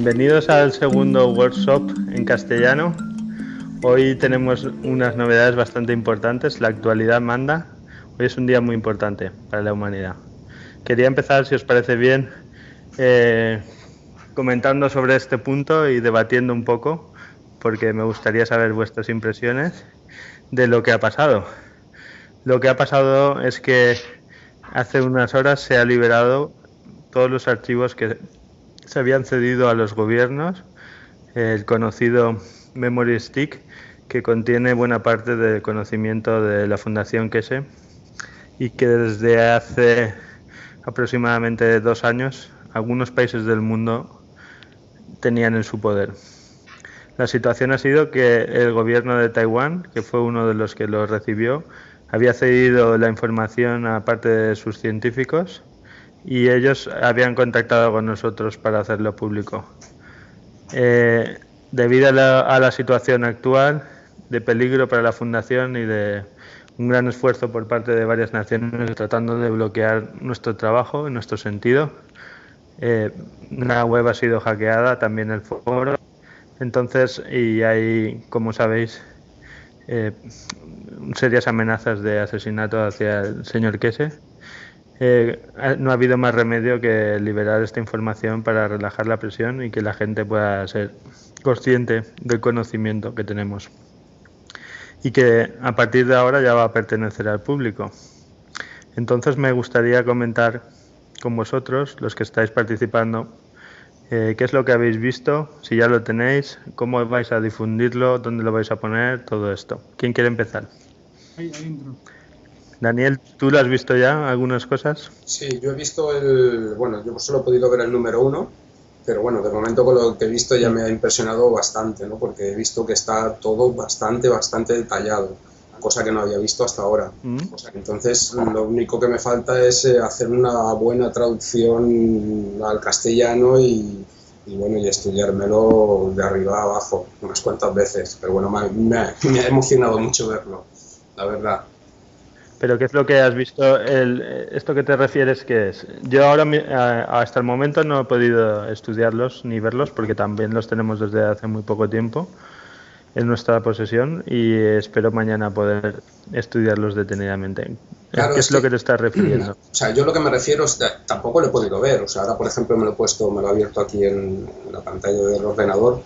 Bienvenidos al segundo workshop en castellano. Hoy tenemos unas novedades bastante importantes. La actualidad manda. Hoy es un día muy importante para la humanidad. Quería empezar, si os parece bien, comentando sobre este punto y debatiendo un poco, porque me gustaría saber vuestras impresiones de lo que ha pasado. Lo que ha pasado es que hace unas horas se ha liberado todos los archivos que se habían cedido a los gobiernos, el conocido Memory Stick, que contiene buena parte del conocimiento de la Fundación Keshe y que desde hace aproximadamente 2 años algunos países del mundo tenían en su poder. La situación ha sido que el gobierno de Taiwán, que fue uno de los que lo recibió, había cedido la información a parte de sus científicos y ellos habían contactado con nosotros para hacerlo público. Debido a la situación actual de peligro para la Fundación y de un gran esfuerzo por parte de varias naciones tratando de bloquear nuestro trabajo, en nuestro sentido, la web ha sido hackeada, también el foro. Entonces, y hay, como sabéis, serias amenazas de asesinato hacia el señor Keshe. No ha habido más remedio que liberar esta información para relajar la presión y que la gente pueda ser consciente del conocimiento que tenemos y que a partir de ahora ya va a pertenecer al público. Entonces me gustaría comentar con vosotros, los que estáis participando, qué es lo que habéis visto, si ya lo tenéis, cómo vais a difundirlo, dónde lo vais a poner, todo esto. ¿Quién quiere empezar? Ahí adentro. Daniel, ¿tú lo has visto ya, algunas cosas? Sí, yo he visto bueno, yo solo he podido ver el número 1, pero bueno, de momento con lo que he visto ya me ha impresionado bastante, ¿no? Porque he visto que está todo bastante detallado, cosa que no había visto hasta ahora. O sea, entonces lo único que me falta es hacer una buena traducción al castellano y bueno, y estudiármelo de arriba a abajo unas cuantas veces. Pero bueno, me ha emocionado mucho verlo, la verdad. ¿Pero qué es lo que has visto? ¿Esto que te refieres qué es? Yo ahora, hasta el momento, no he podido estudiarlos ni verlos porque también los tenemos desde hace muy poco tiempo en nuestra posesión y espero mañana poder estudiarlos detenidamente. Claro, ¿Qué es lo que te estás refiriendo? O sea, yo lo que me refiero es que tampoco lo he podido ver. O sea, ahora, por ejemplo, me lo he abierto aquí en la pantalla del ordenador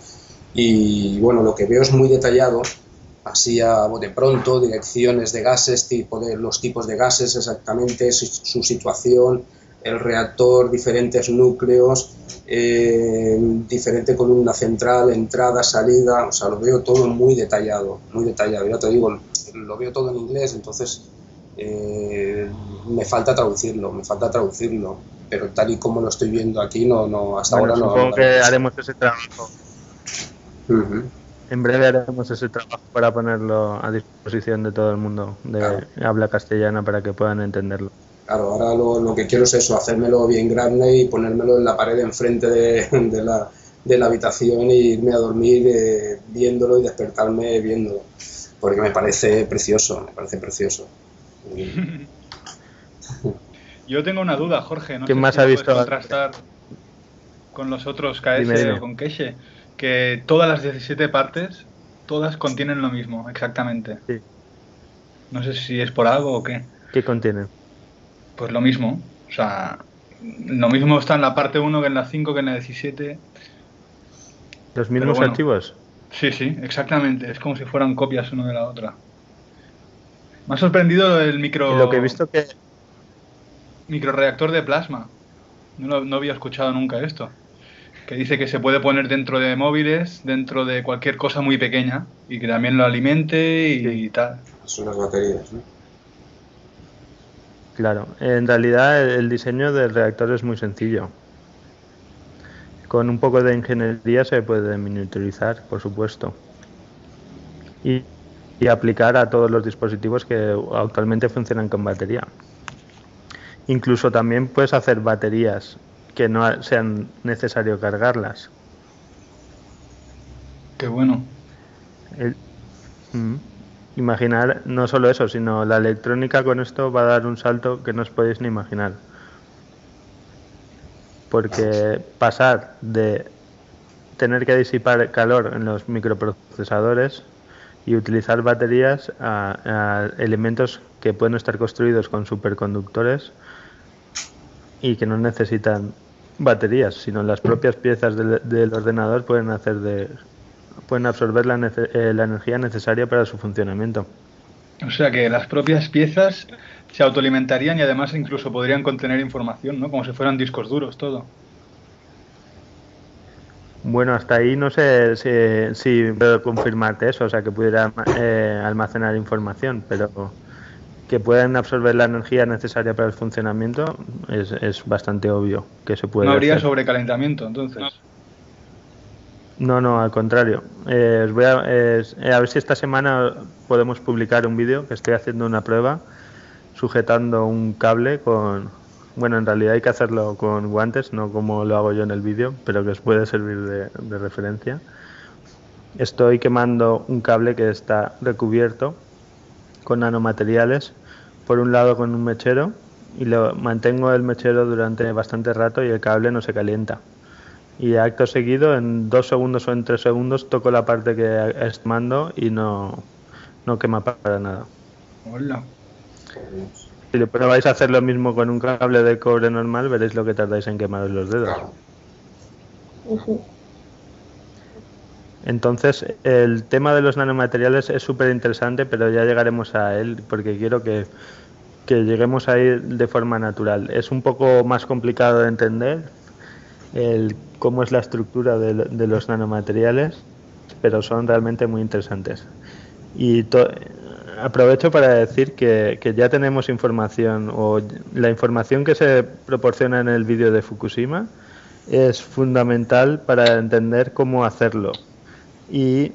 y, bueno, lo que veo es muy detallado, así a bote pronto, direcciones de gases, los tipos de gases exactamente, su situación, el reactor, diferentes núcleos, diferente columna central, entrada, salida. O sea, lo veo todo muy detallado, muy detallado. Ya te digo, lo veo todo en inglés, entonces me falta traducirlo, pero tal y como lo estoy viendo aquí, hasta ahora no. Supongo que haremos ese trabajo. Uh-huh. En breve haremos ese trabajo para ponerlo a disposición de todo el mundo de habla castellana para que puedan entenderlo. Claro, ahora lo que quiero es eso, hacérmelo bien grande y ponérmelo en la pared enfrente de la habitación e irme a dormir viéndolo y despertarme viéndolo, porque me parece precioso, Yo tengo una duda, Jorge, no ¿Quién sé más si ha lo visto puedes contrastar con los otros KS Dime. o con Keshe, que todas las 17 partes, todas contienen lo mismo, exactamente. Sí. No sé si es por algo o qué. ¿Qué contienen? Pues lo mismo, o sea, lo mismo está en la parte 1 que en la 5 que en la 17. ¿Los mismos bueno, archivos? Sí, exactamente, es como si fueran copias uno de la otra. Me ha sorprendido el Lo que he visto que microreactor de plasma. No había escuchado nunca esto. Que dice que se puede poner dentro de móviles, dentro de cualquier cosa muy pequeña y que también lo alimente y tal. Son las baterías, ¿no? Claro, en realidad el diseño del reactor es muy sencillo. Con un poco de ingeniería se puede miniaturizar, por supuesto. Y aplicar a todos los dispositivos que actualmente funcionan con batería. Incluso también puedes hacer baterías que no sean necesario cargarlas. Qué bueno. Imaginar no solo eso, sino la electrónica con esto va a dar un salto que no os podéis ni imaginar. Porque pasar de tener que disipar calor en los microprocesadores y utilizar baterías a elementos que pueden estar construidos con superconductores y que no necesitan baterías, sino las propias piezas del ordenador pueden absorber la energía necesaria para su funcionamiento. O sea que las propias piezas se autoalimentarían y además incluso podrían contener información, ¿no? Como si fueran discos duros, todo. Bueno, hasta ahí no sé si puedo confirmarte eso, o sea, que pudiera almacenar información, pero que puedan absorber la energía necesaria para el funcionamiento es bastante obvio que se puede No habría hacer. sobrecalentamiento, entonces. No, al contrario. Os voy a ver si esta semana podemos publicar un vídeo que estoy haciendo una prueba sujetando un cable con... Bueno, en realidad hay que hacerlo con guantes, no como lo hago yo en el vídeo, pero que os puede servir de referencia. Estoy quemando un cable que está recubierto con nanomateriales, por un lado con un mechero, y mantengo el mechero durante bastante rato y el cable no se calienta. Y acto seguido, en 2 segundos o en 3 segundos, toco la parte que es mando y no quema para nada. Hola. Si le probáis a hacer lo mismo con un cable de cobre normal, veréis lo que tardáis en quemaros los dedos. Entonces, el tema de los nanomateriales es súper interesante, pero ya llegaremos a él porque quiero que lleguemos a ir de forma natural. Es un poco más complicado de entender cómo es la estructura de los nanomateriales, pero son realmente muy interesantes. Y aprovecho para decir que ya tenemos información, o la información que se proporciona en el vídeo de Fukushima es fundamental para entender cómo hacerlo. Y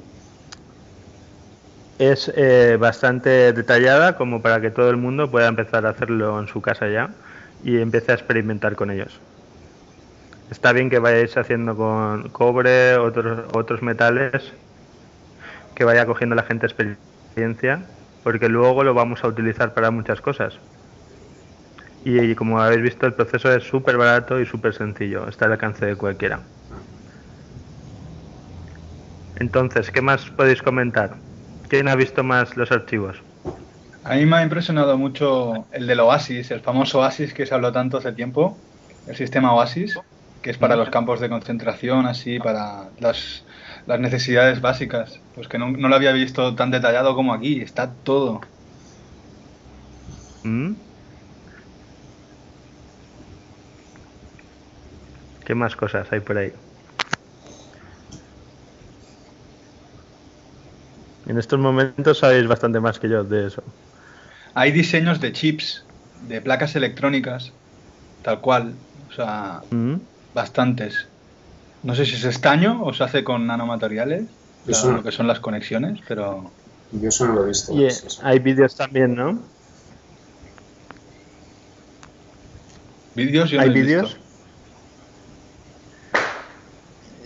es bastante detallada como para que todo el mundo pueda empezar a hacerlo en su casa ya y empiece a experimentar con ellos. Está bien que vayáis haciendo con cobre, otros metales, que vaya cogiendo la gente experiencia, porque luego lo vamos a utilizar para muchas cosas. Y como habéis visto, el proceso es súper barato y súper sencillo, está al alcance de cualquiera. Entonces, ¿qué más podéis comentar? ¿Quién ha visto más los archivos? A mí me ha impresionado mucho el del Oasis, el famoso Oasis que se habló tanto hace tiempo, el sistema Oasis, que es para los campos de concentración, así, para las necesidades básicas. Pues que no lo había visto tan detallado como aquí, está todo. ¿Qué más cosas hay por ahí? En estos momentos sabéis bastante más que yo de eso. Hay diseños de chips, de placas electrónicas, tal cual, o sea, bastantes. No sé si es estaño o se hace con nanomateriales, lo que son las conexiones, pero... Yo eso no lo he visto. Y hay vídeos también, ¿no? ¿Vídeos? Yo no he vídeos? visto.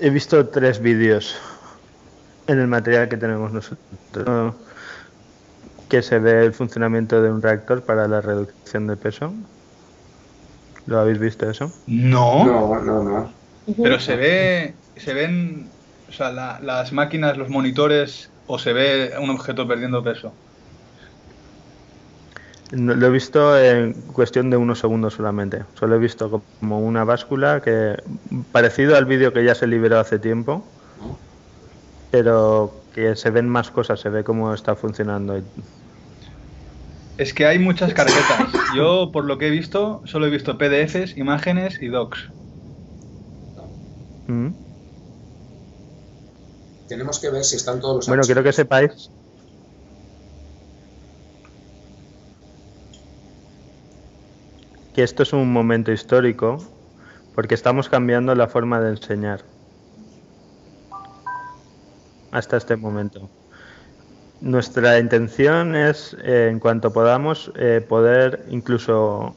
He visto 3 vídeos en el material que tenemos nosotros. Que se ve el funcionamiento de un reactor para la reducción de peso. ¿Lo habéis visto eso? No. Pero se ven, o sea, las máquinas, los monitores, o se ve un objeto perdiendo peso. Lo he visto en cuestión de unos segundos solamente. Solo he visto como una báscula que parecido al vídeo que ya se liberó hace tiempo, pero que se ven más cosas, se ve cómo está funcionando. Es que hay muchas carpetas. Yo, por lo que he visto, solo he visto PDFs, imágenes y docs. Tenemos que ver si están todos los Bueno, quiero que sepáis que esto es un momento histórico porque estamos cambiando la forma de enseñar hasta este momento. Nuestra intención es, en cuanto podamos, poder incluso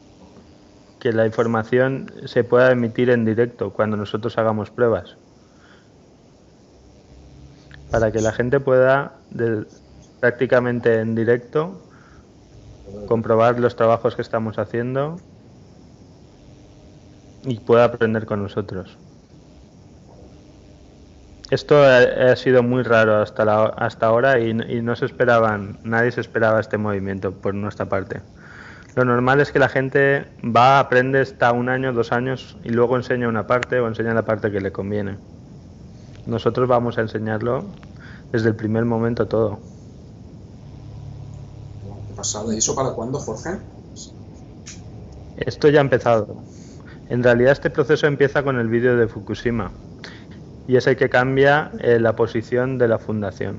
que la información se pueda emitir en directo cuando nosotros hagamos pruebas. Para que la gente pueda, prácticamente en directo, comprobar los trabajos que estamos haciendo y pueda aprender con nosotros. Esto ha sido muy raro hasta ahora y no se esperaban, nadie se esperaba este movimiento por nuestra parte. Lo normal es que la gente va, aprende, está 1 año, 2 años y luego enseña una parte o enseña la parte que le conviene. Nosotros vamos a enseñarlo desde el primer momento todo. Qué pasada. ¿Y eso para cuándo, Jorge? Esto ya ha empezado. En realidad este proceso empieza con el vídeo de Fukushima y es el que cambia la posición de la fundación.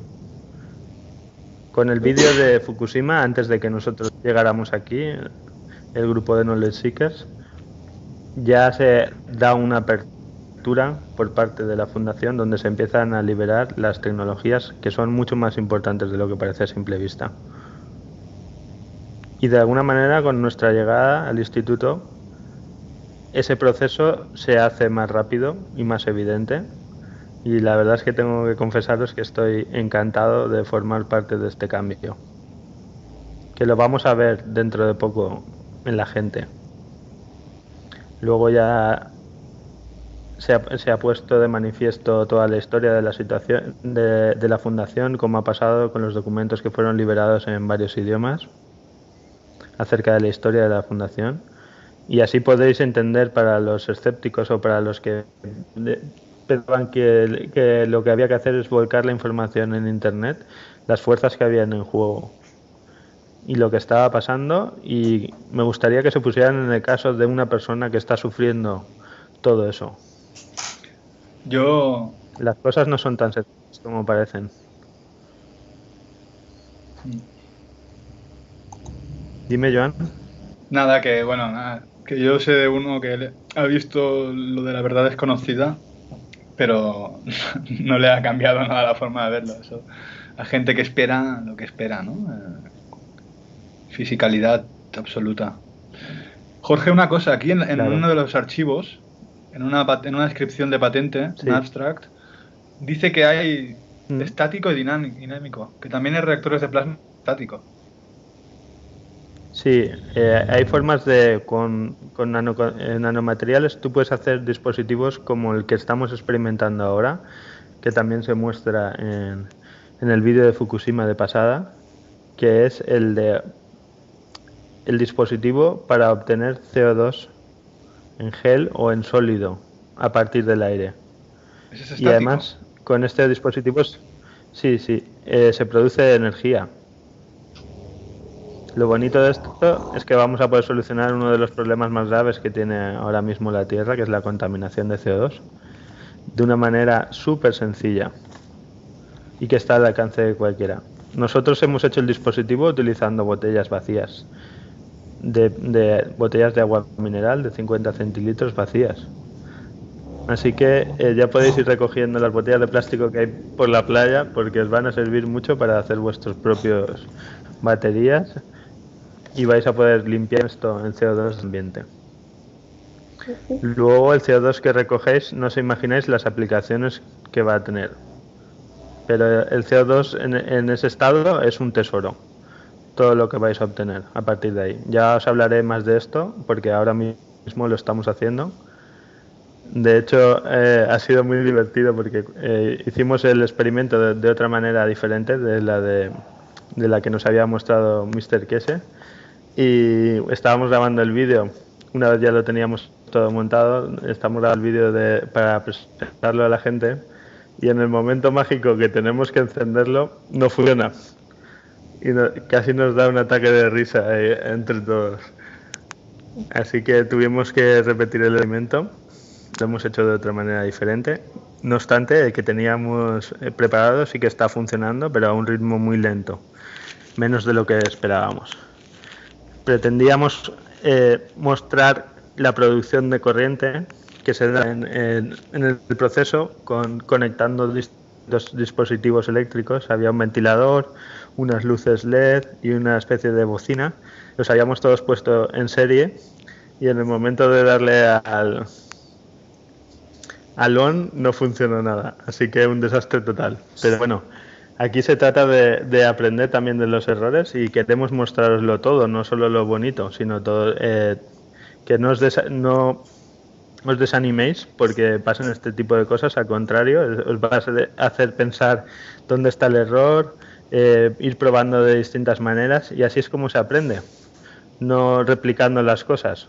Con el vídeo de Fukushima, antes de que nosotros llegáramos aquí, el grupo de Knowledge Seekers, ya se da una apertura por parte de la fundación donde se empiezan a liberar las tecnologías que son mucho más importantes de lo que parece a simple vista. Y de alguna manera, con nuestra llegada al instituto, ese proceso se hace más rápido y más evidente. Y la verdad es que tengo que confesaros que estoy encantado de formar parte de este cambio. Que lo vamos a ver dentro de poco en la gente. Luego ya se ha puesto de manifiesto toda la historia de la situación de la fundación, como ha pasado con los documentos que fueron liberados en varios idiomas acerca de la historia de la fundación. Y así podréis entender, para los escépticos o para los que pensaban que lo que había que hacer es volcar la información en internet, las fuerzas que habían en juego y lo que estaba pasando, y me gustaría que se pusieran en el caso de una persona que está sufriendo todo eso. Las cosas no son tan sencillas como parecen. Dime, Joan. Nada, que yo sé de uno que ha visto lo de la verdad desconocida, pero no le ha cambiado nada la forma de verlo. Eso, a gente que espera lo que espera, ¿no? Fisicalidad absoluta. Jorge, una cosa, aquí en Claro. uno de los archivos, en una descripción de patente, Sí. un abstract, dice que hay estático y dinámico, que también hay reactores de plasma estático. Sí, hay formas de, con nanomateriales, tú puedes hacer dispositivos como el que estamos experimentando ahora, que también se muestra en el vídeo de Fukushima de pasada, que es el dispositivo para obtener CO2 en gel o en sólido a partir del aire. ¿Ese es estático? Y además, con este dispositivo, sí, se produce energía. Lo bonito de esto es que vamos a poder solucionar uno de los problemas más graves que tiene ahora mismo la Tierra, que es la contaminación de CO2, de una manera súper sencilla y que está al alcance de cualquiera. Nosotros hemos hecho el dispositivo utilizando botellas vacías, de botellas de agua mineral de 50 centilitros vacías. Así que ya podéis ir recogiendo las botellas de plástico que hay por la playa, porque os van a servir mucho para hacer vuestros propios baterías y vais a poder limpiar esto en CO2 del ambiente. Luego el CO2 que recogéis, no os imagináis las aplicaciones que va a tener. Pero el CO2 en ese estado es un tesoro, todo lo que vais a obtener a partir de ahí. Ya os hablaré más de esto, porque ahora mismo lo estamos haciendo. De hecho, ha sido muy divertido porque hicimos el experimento de otra manera diferente de la que nos había mostrado Mr. Kese. Y estábamos grabando el vídeo, una vez ya lo teníamos todo montado, estamos grabando el vídeo para presentarlo a la gente, y en el momento mágico que tenemos que encenderlo, no funciona. Y casi nos da un ataque de risa entre todos. Así que tuvimos que repetir el experimento, lo hemos hecho de otra manera diferente. No obstante, el que teníamos preparado sí que está funcionando, pero a un ritmo muy lento, menos de lo que esperábamos. Pretendíamos mostrar la producción de corriente que se da en el proceso conectando dos dispositivos eléctricos. Había un ventilador, unas luces LED y una especie de bocina. Los habíamos todos puesto en serie y en el momento de darle al on no funcionó nada. Así que un desastre total. Pero bueno, aquí se trata de aprender también de los errores y queremos mostraroslo todo, no solo lo bonito, sino todo, que no os desaniméis porque pasan este tipo de cosas, al contrario, os va a hacer pensar dónde está el error, ir probando de distintas maneras y así es como se aprende, no replicando las cosas.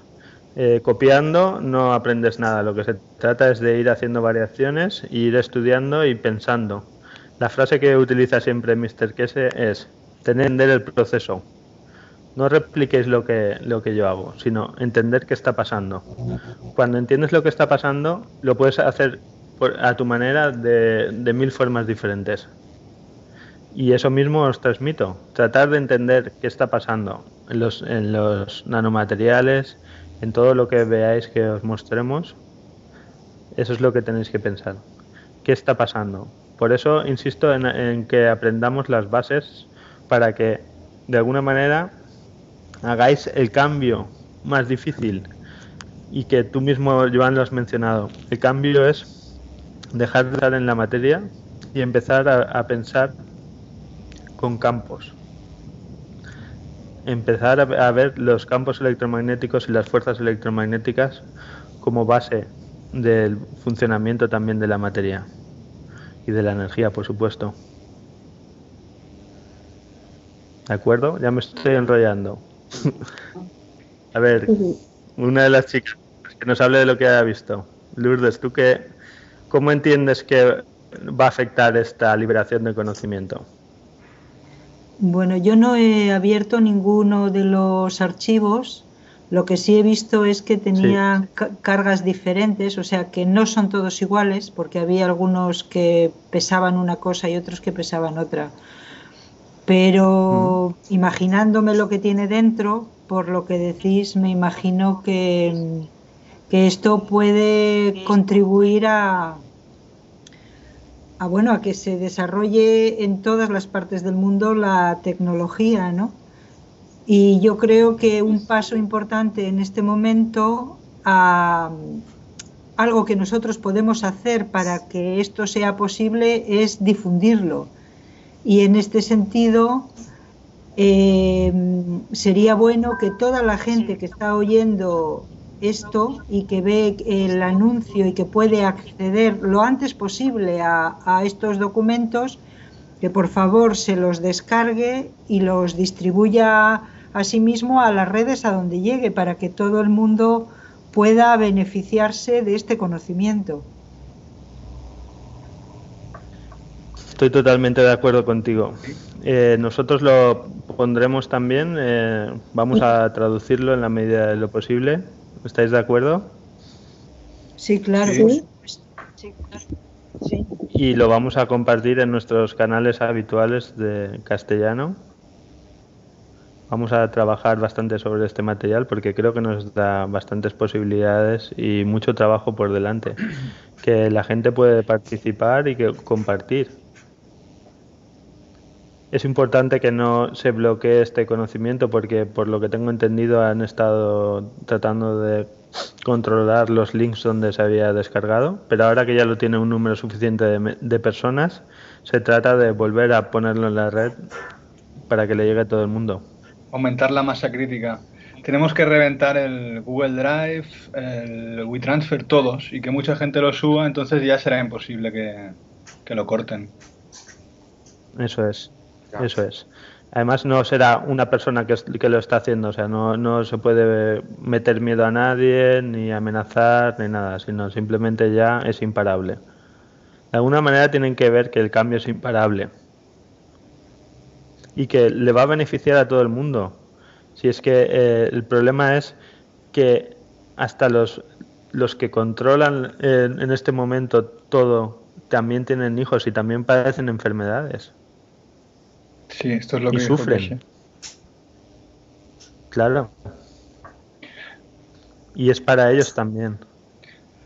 Copiando no aprendes nada, lo que se trata es de ir haciendo variaciones, ir estudiando y pensando. La frase que utiliza siempre Mr. Kese es entender el proceso. No repliquéis lo que yo hago, sino entender qué está pasando. Cuando entiendes lo que está pasando, lo puedes hacer a tu manera de 1000 formas diferentes. Y eso mismo os transmito. Tratar de entender qué está pasando en los nanomateriales, en todo lo que veáis que os mostremos. Eso es lo que tenéis que pensar. ¿Qué está pasando? Por eso insisto en que aprendamos las bases para que de alguna manera hagáis el cambio más difícil y que tú mismo, Joan, lo has mencionado. El cambio es dejar de estar en la materia y empezar a pensar con campos. Empezar a ver los campos electromagnéticos y las fuerzas electromagnéticas como base del funcionamiento también de la materia y de la energía, por supuesto. ¿De acuerdo? Ya me estoy enrollando. A ver, una de las chicas que nos hable de lo que haya visto. Lourdes, ¿tú cómo entiendes que va a afectar esta liberación de conocimiento? Bueno, yo no he abierto ninguno de los archivos. Lo que sí he visto es que tenían cargas diferentes, o sea que no son todos iguales, porque había algunos que pesaban una cosa y otros que pesaban otra. Pero imaginándome lo que tiene dentro, por lo que decís, me imagino que esto puede contribuir a que se desarrolle en todas las partes del mundo la tecnología, ¿no? Y yo creo que un paso importante en este momento, algo que nosotros podemos hacer para que esto sea posible, es difundirlo. Y en este sentido, sería bueno que toda la gente que está oyendo esto y que ve el anuncio y que puede acceder lo antes posible a estos documentos, que por favor se los descargue y los distribuya a sí mismo a las redes a donde llegue, para que todo el mundo pueda beneficiarse de este conocimiento. Estoy totalmente de acuerdo contigo. Nosotros lo pondremos también, vamos a traducirlo en la medida de lo posible. ¿Estáis de acuerdo? Sí, claro. Sí, claro. Sí. Y lo vamos a compartir en nuestros canales habituales de castellano. Vamos a trabajar bastante sobre este material porque creo que nos da bastantes posibilidades y mucho trabajo por delante. Que la gente puede participar y que compartir. Es importante que no se bloquee este conocimiento porque, por lo que tengo entendido, han estado tratando de controlar los links donde se había descargado, pero ahora que ya lo tiene un número suficiente de personas, se trata de volver a ponerlo en la red para que le llegue a todo el mundo. Aumentar la masa crítica. Tenemos que reventar el Google Drive, el WeTransfer, todos, y que mucha gente lo suba, entonces ya será imposible que lo corten. Eso es. Eso es. Además no será una persona que lo está haciendo, o sea, no se puede meter miedo a nadie, ni amenazar, ni nada, sino simplemente ya es imparable. De alguna manera tienen que ver que el cambio es imparable y que le va a beneficiar a todo el mundo. Si es que el problema es que hasta los que controlan en este momento todo también tienen hijos y también padecen enfermedades. Sí, esto es lo que y sufren. Claro. Y es para ellos también.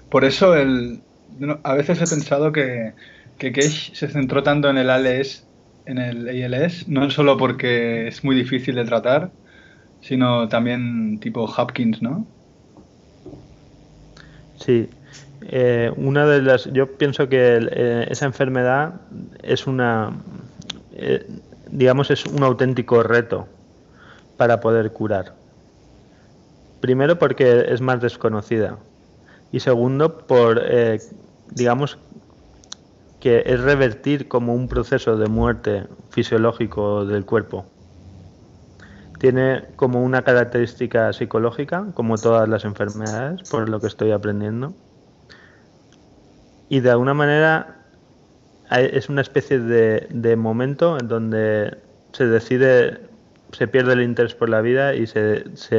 Por eso a veces he pensado que Cage se centró tanto en el ALS, en el ALS, no solo porque es muy difícil de tratar, sino también tipo Hopkins, ¿no? Sí. Yo pienso que esa enfermedad es digamos, es un auténtico reto para poder curar. Primero porque es más desconocida. Y segundo, digamos, que es revertir como un proceso de muerte fisiológico del cuerpo. Tiene como una característica psicológica, como todas las enfermedades, por lo que estoy aprendiendo. Y de alguna manera es una especie de momento en donde se decide, se pierde el interés por la vida y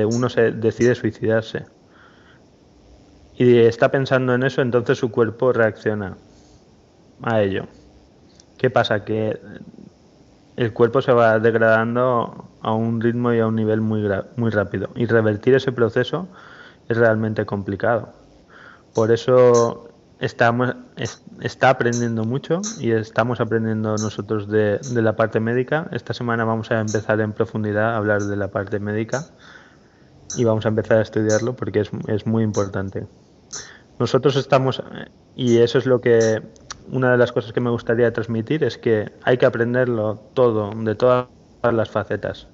uno se decide suicidarse. Y está pensando en eso, entonces su cuerpo reacciona a ello. ¿Qué pasa? Que el cuerpo se va degradando a un ritmo y a un nivel muy rápido. Y revertir ese proceso es realmente complicado. Por eso está aprendiendo mucho y estamos aprendiendo nosotros de la parte médica. Esta semana vamos a empezar en profundidad a hablar de la parte médica y vamos a empezar a estudiarlo porque es muy importante. Nosotros estamos, y eso es una de las cosas que me gustaría transmitir, es que hay que aprenderlo todo, de todas las facetas.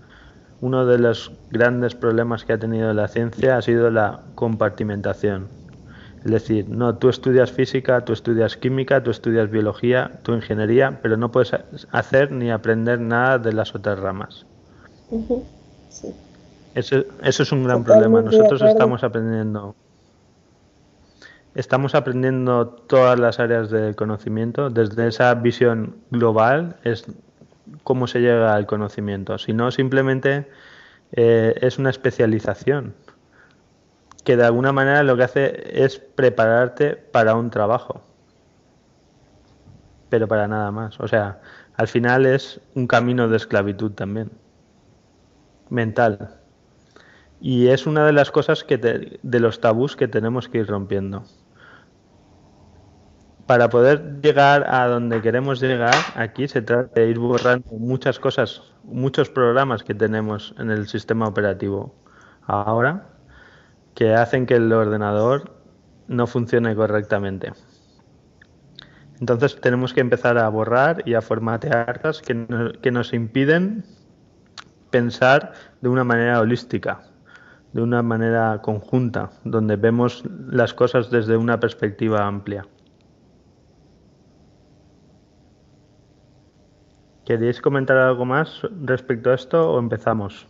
Uno de los grandes problemas que ha tenido la ciencia ha sido la compartimentación. Es decir, no, tú estudias física, tú estudias química, tú estudias biología, tú ingeniería, pero no puedes hacer ni aprender nada de las otras ramas. Sí. Eso es un gran problema. Nosotros estamos aprendiendo todas las áreas del conocimiento. Desde esa visión global es cómo se llega al conocimiento. Si no, simplemente es una especialización que de alguna manera lo que hace es prepararte para un trabajo, pero para nada más. O sea, al final es un camino de esclavitud también, mental. Y es una de las cosas de los tabús que tenemos que ir rompiendo. Para poder llegar a donde queremos llegar, aquí se trata de ir borrando muchas cosas, muchos programas que tenemos en el sistema operativo ahora, que hacen que el ordenador no funcione correctamente. Entonces tenemos que empezar a borrar y a formatear cosas que nos impiden pensar de una manera holística, de una manera conjunta, donde vemos las cosas desde una perspectiva amplia. ¿Queréis comentar algo más respecto a esto o empezamos?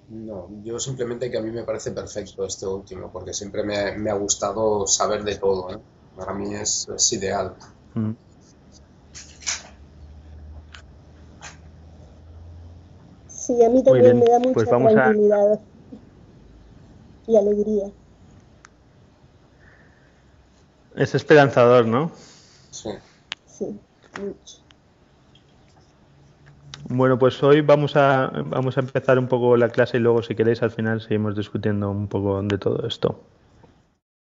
No, yo simplemente que a mí me parece perfecto esto último, porque siempre me ha gustado saber de todo, ¿eh? Para mí es ideal. Sí, a mí también me da mucha tranquilidad y alegría. Es esperanzador, ¿no? Sí. Sí, mucho. Bueno, pues hoy vamos a empezar un poco la clase y luego, si queréis, al final seguimos discutiendo un poco de todo esto.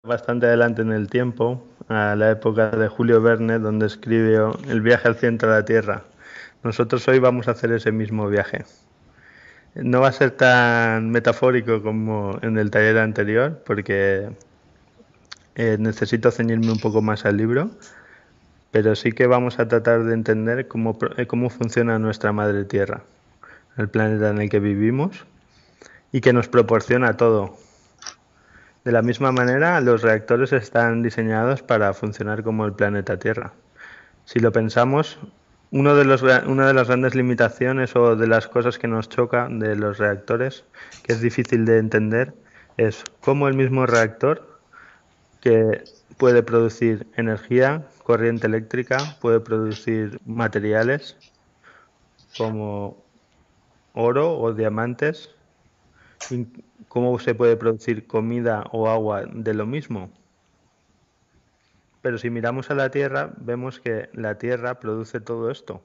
Bastante adelante en el tiempo, a la época de Julio Verne, donde escribió El viaje al centro de la Tierra. Nosotros hoy vamos a hacer ese mismo viaje. No va a ser tan metafórico como en el taller anterior, porque necesito ceñirme un poco más al libro, pero sí que vamos a tratar de entender cómo funciona nuestra madre Tierra, el planeta en el que vivimos y que nos proporciona todo. De la misma manera, los reactores están diseñados para funcionar como el planeta Tierra. Si lo pensamos, una de las grandes limitaciones o de las cosas que nos choca de los reactores, que es difícil de entender, es cómo el mismo reactor, que puede producir energía, corriente eléctrica, puede producir materiales como oro o diamantes, cómo se puede producir comida o agua de lo mismo. Pero si miramos a la Tierra, vemos que la Tierra produce todo esto.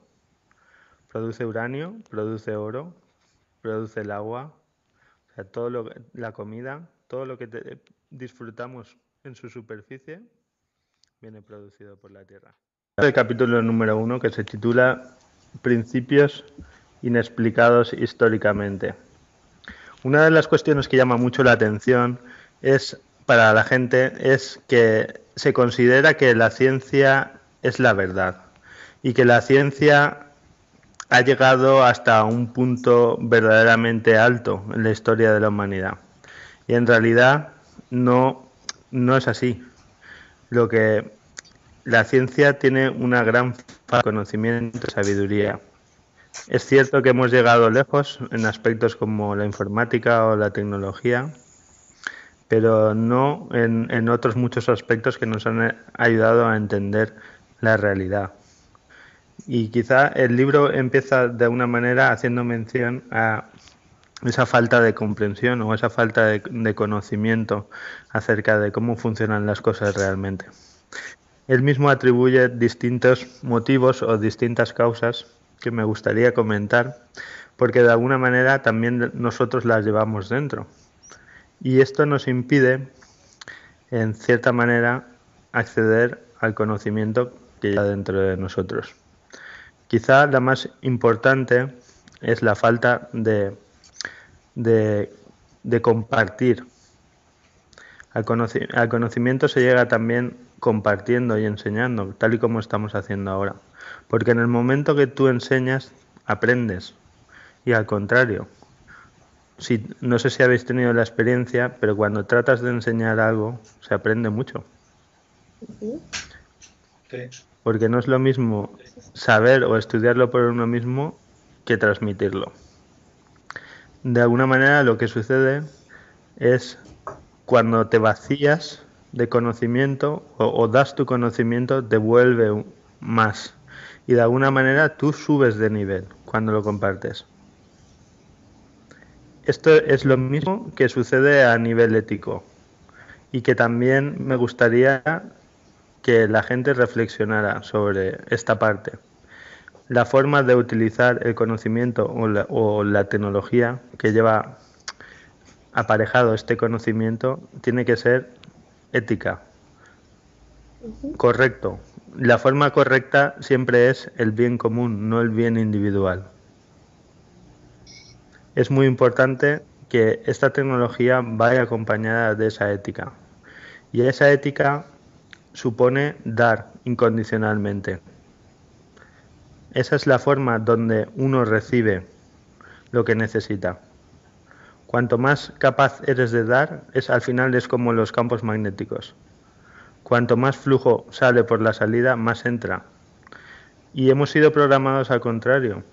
Produce uranio, produce oro, produce el agua, o sea, la comida, todo lo que disfrutamos en su superficie viene producido por la Tierra. El capítulo número 1, que se titula Principios inexplicados históricamente. Una de las cuestiones que llama mucho la atención para la gente es que se considera que la ciencia es la verdad y que la ciencia ha llegado hasta un punto verdaderamente alto en la historia de la humanidad. Y en realidad no es así. La ciencia tiene una gran falta de conocimiento y sabiduría. Es cierto que hemos llegado lejos en aspectos como la informática o la tecnología, pero no en otros muchos aspectos que nos han ayudado a entender la realidad. Y quizá el libro empieza de una manera haciendo mención a esa falta de comprensión o esa falta de conocimiento acerca de cómo funcionan las cosas realmente. Él mismo atribuye distintos motivos o distintas causas que me gustaría comentar, porque de alguna manera también nosotros las llevamos dentro. Y esto nos impide, en cierta manera, acceder al conocimiento que hay dentro de nosotros. Quizá la más importante es la falta de compartir. Al conocimiento se llega también compartiendo y enseñando, tal y como estamos haciendo ahora. Porque en el momento que tú enseñas, aprendes. Y al contrario, no sé si habéis tenido la experiencia, pero cuando tratas de enseñar algo, se aprende mucho. Sí. Porque no es lo mismo saber o estudiarlo por uno mismo que transmitirlo. De alguna manera lo que sucede es cuando te vacías de conocimiento o das tu conocimiento, devuelve más. Y de alguna manera tú subes de nivel cuando lo compartes. Esto es lo mismo que sucede a nivel ético y que también me gustaría que la gente reflexionara sobre esta parte. La forma de utilizar el conocimiento o la tecnología que lleva aparejado este conocimiento tiene que ser ética. Correcto. La forma correcta siempre es el bien común, no el bien individual. Es muy importante que esta tecnología vaya acompañada de esa ética. Y esa ética supone dar incondicionalmente. Esa es la forma donde uno recibe lo que necesita. Cuanto más capaz eres de dar, al final es como los campos magnéticos. Cuanto más flujo sale por la salida, más entra. Y hemos sido programados al contrario.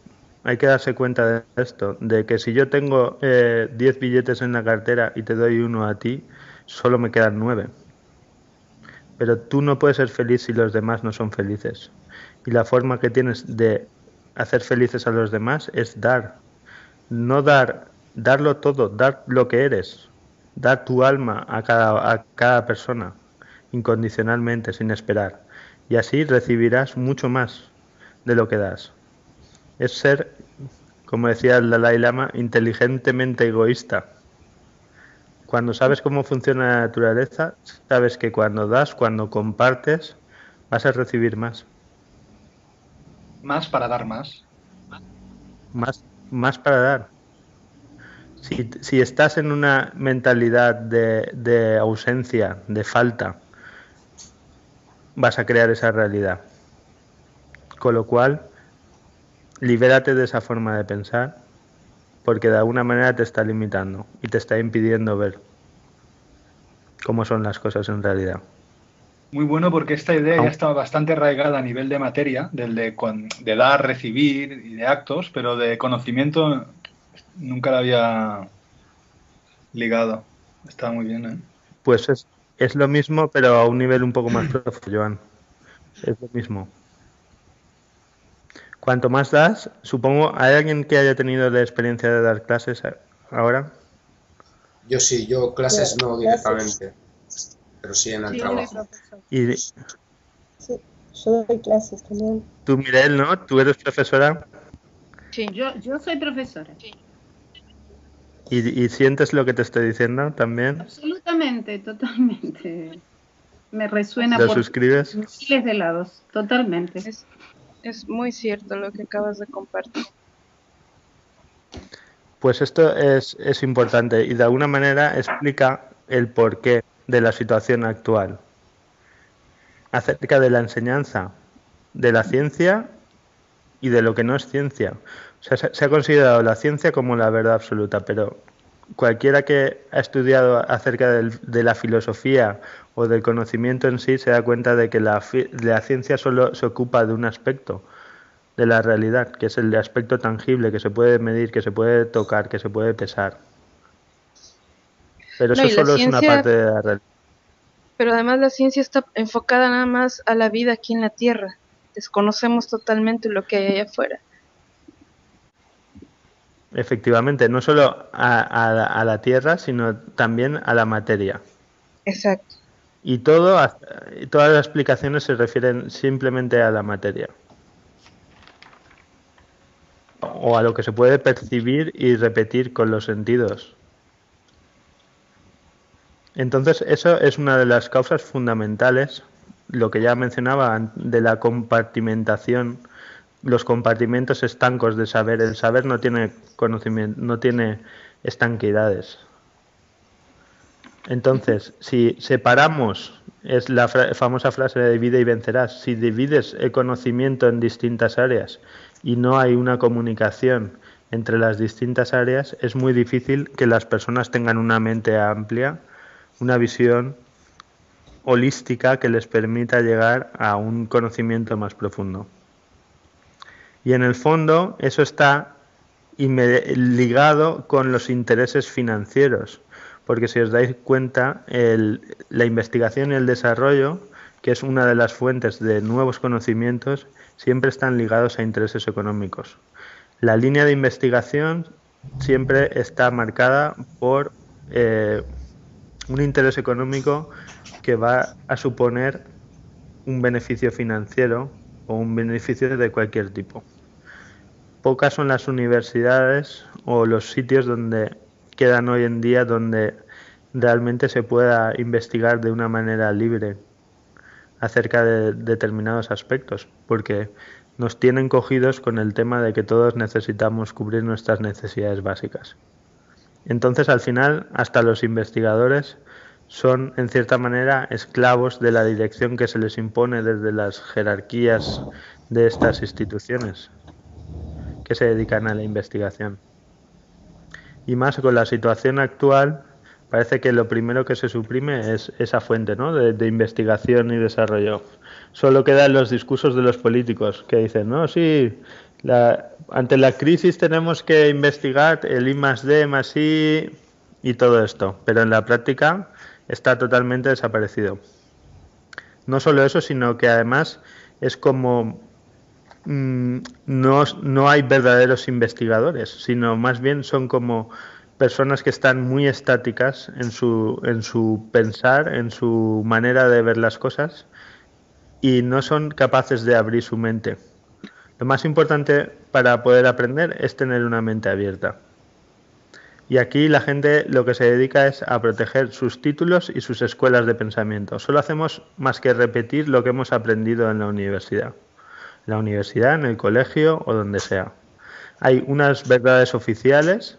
Hay que darse cuenta de esto, de que si yo tengo 10 billetes en la cartera y te doy uno a ti, solo me quedan 9. Pero tú no puedes ser feliz si los demás no son felices. Y la forma que tienes de hacer felices a los demás es dar. No darlo todo, dar lo que eres. Dar tu alma a cada persona, incondicionalmente, sin esperar. Y así recibirás mucho más de lo que das. Es ser, como decía el Dalai Lama, inteligentemente egoísta. Cuando sabes cómo funciona la naturaleza, sabes que cuando das, cuando compartes, vas a recibir más. Más para dar más. Más para dar. Si estás en una mentalidad de ausencia, de falta, vas a crear esa realidad. Con lo cual, libérate de esa forma de pensar, porque de alguna manera te está limitando y te está impidiendo ver cómo son las cosas en realidad. Muy bueno, porque esta idea ya estaba bastante arraigada a nivel de materia, de dar, recibir y de actos, pero de conocimiento nunca la había ligado. Está muy bien, ¿eh? Pues es lo mismo, pero a un nivel un poco más profundo, Joan. Es lo mismo. Cuanto más das, supongo, ¿hay alguien que haya tenido la experiencia de dar clases ahora? Yo sí, yo clases no directamente, pero sí en el trabajo. Y sí, yo doy clases también. Tú, Mirel, ¿no? ¿Tú eres profesora? Sí, yo soy profesora. Sí. ¿Y sientes lo que te estoy diciendo también? Absolutamente, totalmente. Me resuena ¿Lo por suscribes? miles de lados, totalmente. Es muy cierto lo que acabas de compartir. Pues esto es importante y de alguna manera explica el porqué de la situación actual. Acerca de la enseñanza, de la ciencia y de lo que no es ciencia. O sea, se ha considerado la ciencia como la verdad absoluta, pero cualquiera que ha estudiado acerca de la filosofía o del conocimiento en sí se da cuenta de que la ciencia solo se ocupa de un aspecto de la realidad, que es el aspecto tangible, que se puede medir, que se puede tocar, que se puede pesar. Pero No, eso y la solo es una ciencia, parte de la realidad. pero además la ciencia está enfocada nada más a la vida aquí en la Tierra. Desconocemos totalmente lo que hay allá afuera. Efectivamente, no solo a la Tierra, sino también a la materia. Exacto. Y todas las explicaciones se refieren simplemente a la materia. O a lo que se puede percibir y repetir con los sentidos. Entonces, eso es una de las causas fundamentales, lo que ya mencionaba, de la compartimentación, los compartimentos estancos de saber. El saber no tiene conocimiento, no tiene estanquidades. Entonces, si separamos, es la famosa frase de divide y vencerás, si divides el conocimiento en distintas áreas y no hay una comunicación entre las distintas áreas, es muy difícil que las personas tengan una mente amplia, una visión holística que les permita llegar a un conocimiento más profundo. Y en el fondo eso está ligado con los intereses financieros, porque si os dais cuenta, la investigación y el desarrollo, que es una de las fuentes de nuevos conocimientos, siempre están ligados a intereses económicos. La línea de investigación siempre está marcada por un interés económico que va a suponer un beneficio financiero o un beneficio de cualquier tipo. Pocas son las universidades o los sitios donde quedan hoy en día donde realmente se pueda investigar de una manera libre acerca de determinados aspectos, porque nos tienen cogidos con el tema de que todos necesitamos cubrir nuestras necesidades básicas. Entonces, al final, hasta los investigadores son, en cierta manera, esclavos de la dirección que se les impone desde las jerarquías de estas instituciones que se dedican a la investigación. Y más con la situación actual, parece que lo primero que se suprime es esa fuente, ¿no?, de investigación y desarrollo. Solo quedan los discursos de los políticos que dicen, no, sí, ante la crisis tenemos que investigar el I+D más I y todo esto, pero en la práctica está totalmente desaparecido. No solo eso, sino que además es como no hay verdaderos investigadores, sino más bien son como personas que están muy estáticas en su pensar, en su manera de ver las cosas y no son capaces de abrir su mente. Lo más importante para poder aprender es tener una mente abierta. Y aquí la gente lo que se dedica es a proteger sus títulos y sus escuelas de pensamiento. Solo hacemos más que repetir lo que hemos aprendido en la universidad. En la universidad, en el colegio o donde sea. Hay unas verdades oficiales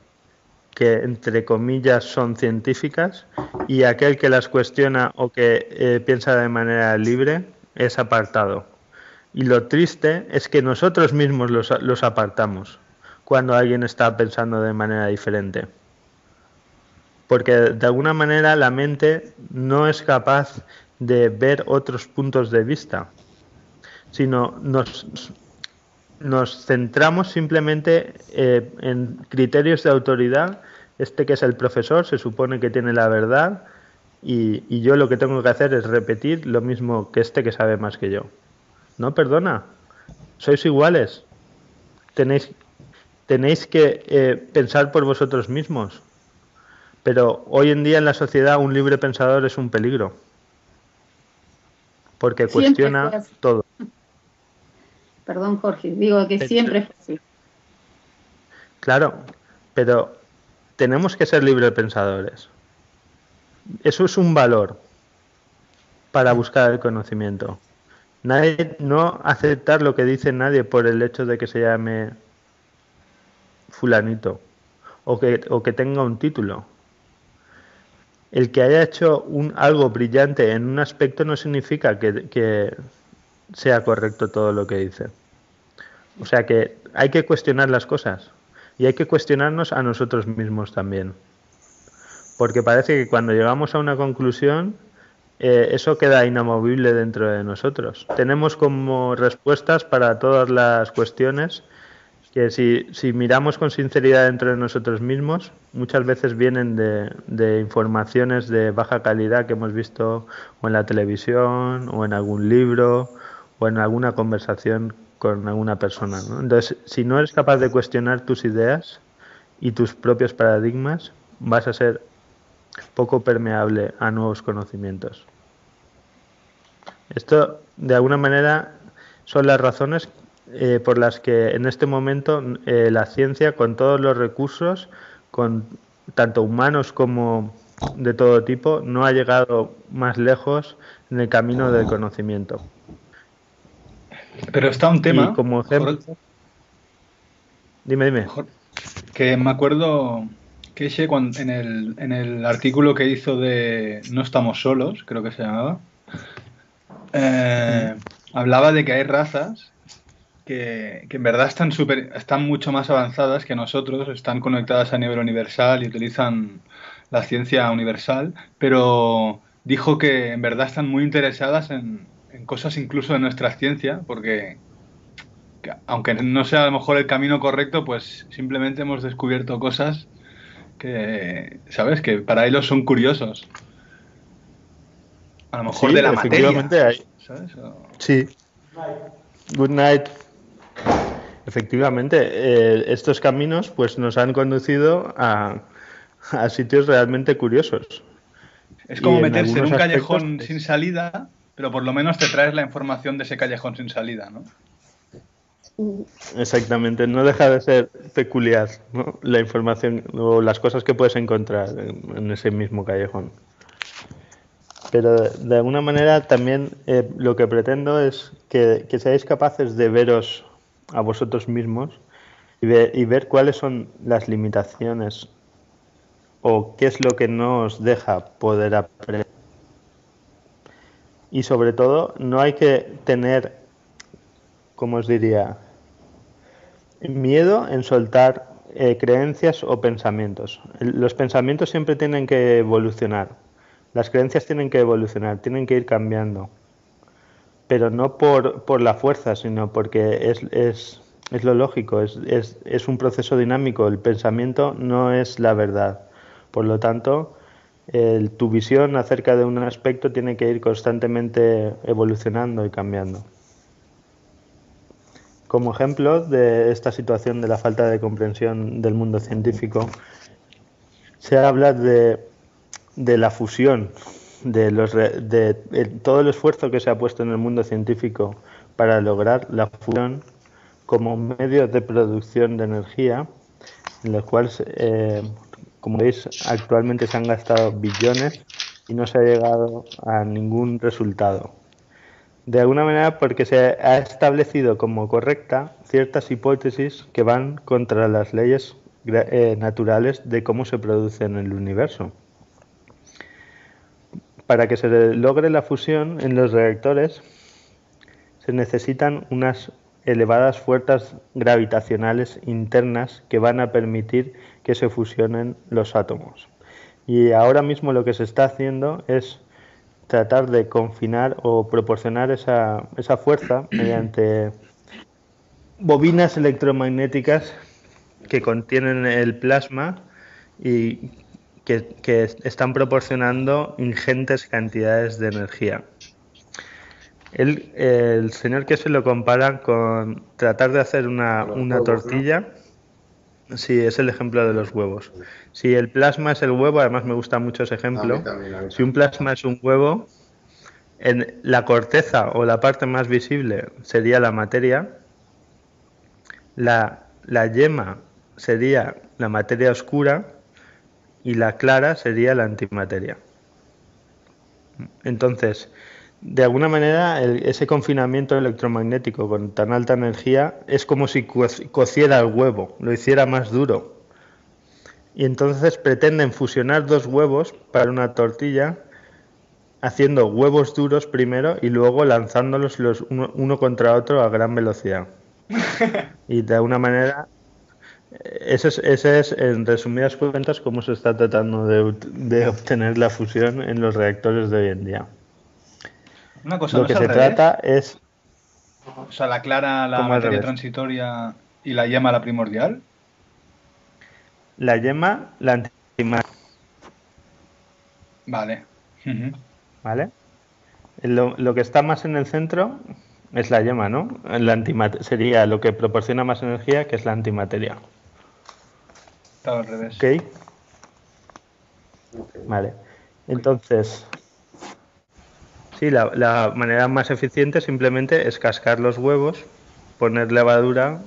que, entre comillas, son científicas y aquel que las cuestiona o que piensa de manera libre es apartado. Y lo triste es que nosotros mismos los apartamos cuando alguien está pensando de manera diferente. Porque de alguna manera la mente no es capaz de ver otros puntos de vista, sino nos centramos simplemente en criterios de autoridad. Este que es el profesor se supone que tiene la verdad y yo lo que tengo que hacer es repetir lo mismo que este que sabe más que yo. No, perdona, sois iguales. Tenéis que pensar por vosotros mismos. Pero hoy en día en la sociedad un libre pensador es un peligro. Porque cuestiona todo. Perdón, Jorge, digo que siempre fue así. Claro, pero tenemos que ser libres pensadores. Eso es un valor para buscar el conocimiento. No aceptar lo que dice nadie por el hecho de que se llame fulanito o que tenga un título. El que haya hecho algo brillante en un aspecto no significa que sea correcto todo lo que dice. O sea que hay que cuestionar las cosas y hay que cuestionarnos a nosotros mismos también. porque parece que cuando llegamos a una conclusión, eso queda inamovible dentro de nosotros. Tenemos como respuestas para todas las cuestiones que si miramos con sinceridad dentro de nosotros mismos, muchas veces vienen de informaciones de baja calidad que hemos visto o en la televisión o en algún libro o en alguna conversación con alguna persona, ¿no? Entonces, si no eres capaz de cuestionar tus ideas y tus propios paradigmas, vas a ser poco permeable a nuevos conocimientos. Esto, de alguna manera, son las razones por las que en este momento la ciencia, con todos los recursos, con tanto humanos como de todo tipo, no ha llegado más lejos en el camino del conocimiento. Pero está un tema, y como ejemplo, dime. Que me acuerdo que en el artículo que hizo de No estamos solos, creo que se llamaba, hablaba de que hay razas que en verdad están mucho más avanzadas que nosotros, están conectadas a nivel universal y utilizan la ciencia universal, pero dijo que en verdad están muy interesadas en cosas incluso de nuestra ciencia, porque aunque no sea a lo mejor el camino correcto, pues simplemente hemos descubierto cosas que, ¿sabes?, que para ellos son curiosos. A lo mejor sí, de la efectivamente materia, ¿sabes? Sí. Good night. Efectivamente, estos caminos pues nos han conducido a sitios realmente curiosos. Es como meterse en un aspectos, callejón sin salida, pero por lo menos te traes la información de ese callejón sin salida, ¿no? Exactamente, no deja de ser peculiar, ¿no?, la información o las cosas que puedes encontrar en ese mismo callejón. Pero de alguna manera también lo que pretendo es que seáis capaces de veros a vosotros mismos y ver cuáles son las limitaciones o qué es lo que no os deja poder aprender. Y sobre todo, no hay que tener, como os diría, miedo en soltar creencias o pensamientos. Los pensamientos siempre tienen que evolucionar. Las creencias tienen que evolucionar, tienen que ir cambiando. Pero no por la fuerza, sino porque es lo lógico, es un proceso dinámico. El pensamiento no es la verdad. Por lo tanto, tu visión acerca de un aspecto tiene que ir constantemente evolucionando y cambiando. Como ejemplo de esta situación de la falta de comprensión del mundo científico, se habla de la fusión, de todo el esfuerzo que se ha puesto en el mundo científico para lograr la fusión como medio de producción de energía, en los cuales, como veis, actualmente se han gastado billones y no se ha llegado a ningún resultado. De alguna manera porque se ha establecido como correcta ciertas hipótesis que van contra las leyes naturales de cómo se produce en el universo. Para que se logre la fusión en los reactores se necesitan unas elevadas fuerzas gravitacionales internas que van a permitir que se fusionen los átomos. Y ahora mismo lo que se está haciendo es tratar de confinar o proporcionar esa fuerza mediante bobinas electromagnéticas que contienen el plasma y que están proporcionando ingentes cantidades de energía. El señor que se lo compara con tratar de hacer una tortilla. Sí, es el ejemplo de los huevos. Si el plasma es el huevo, además me gusta mucho ese ejemplo. Si un plasma es un huevo, en la corteza o la parte más visible sería la materia, la yema sería la materia oscura y la clara sería la antimateria. Entonces, de alguna manera, ese confinamiento electromagnético con tan alta energía es como si cociera el huevo, lo hiciera más duro. Y entonces pretenden fusionar dos huevos para una tortilla, haciendo huevos duros primero y luego lanzándolos uno contra otro a gran velocidad. Y de alguna manera Ese es, en resumidas cuentas, cómo se está tratando de obtener la fusión en los reactores de hoy en día. Una cosa, Lo ¿no que es al se revés? trata es... O sea, la clara la ¿Cómo al materia revés? transitoria y la yema la primordial. La yema, la antimateria, Vale. Ujú. ¿vale? Lo que está más en el centro es la yema, ¿no? Sería lo que proporciona más energía, que es la antimateria. Estaba al revés. ¿Ok? Vale. Entonces, sí, la manera más eficiente simplemente es cascar los huevos, poner levadura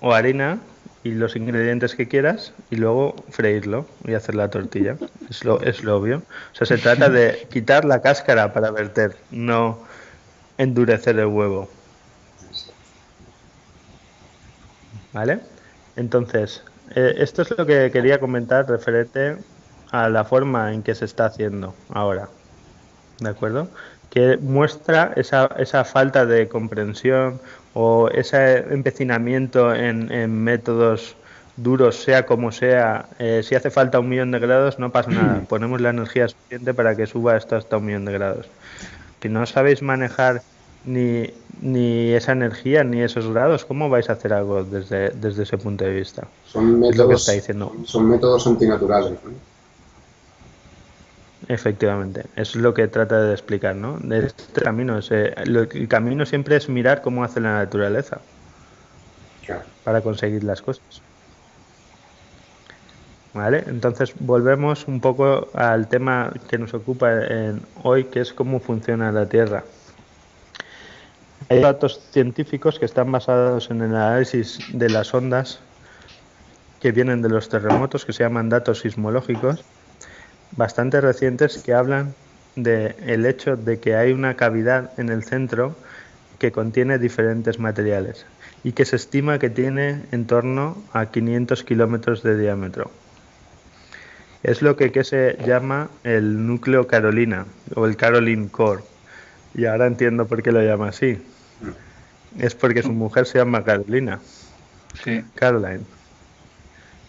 o harina y los ingredientes que quieras y luego freírlo y hacer la tortilla. Es lo obvio. O sea, se trata de quitar la cáscara para verter, no endurecer el huevo. ¿Vale? Entonces, esto es lo que quería comentar referente a la forma en que se está haciendo ahora. ¿De acuerdo? Que muestra esa falta de comprensión o ese empecinamiento en métodos duros, sea como sea. Si hace falta 1.000.000 de grados, no pasa nada. Ponemos la energía suficiente para que suba esto hasta 1.000.000 de grados. Si no sabéis manejar ni esa energía ni esos grados, ¿cómo vais a hacer algo desde ese punto de vista? Son Es lo que métodos, está diciendo. son métodos antinaturales, ¿no? Efectivamente, eso es lo que trata de explicar, ¿no? De este camino, el camino siempre es mirar cómo hace la naturaleza Claro. para conseguir las cosas. ¿Vale? Entonces volvemos un poco al tema que nos ocupa hoy, que es cómo funciona la Tierra. Hay datos científicos que están basados en el análisis de las ondas que vienen de los terremotos, que se llaman datos sismológicos, bastante recientes, que hablan del hecho de que hay una cavidad en el centro que contiene diferentes materiales y que se estima que tiene en torno a 500 kilómetros de diámetro. Es lo que se llama el núcleo Carolina o el Caroline Core. Y ahora entiendo por qué lo llama así. Es porque su mujer se llama Carolina. Sí. Caroline.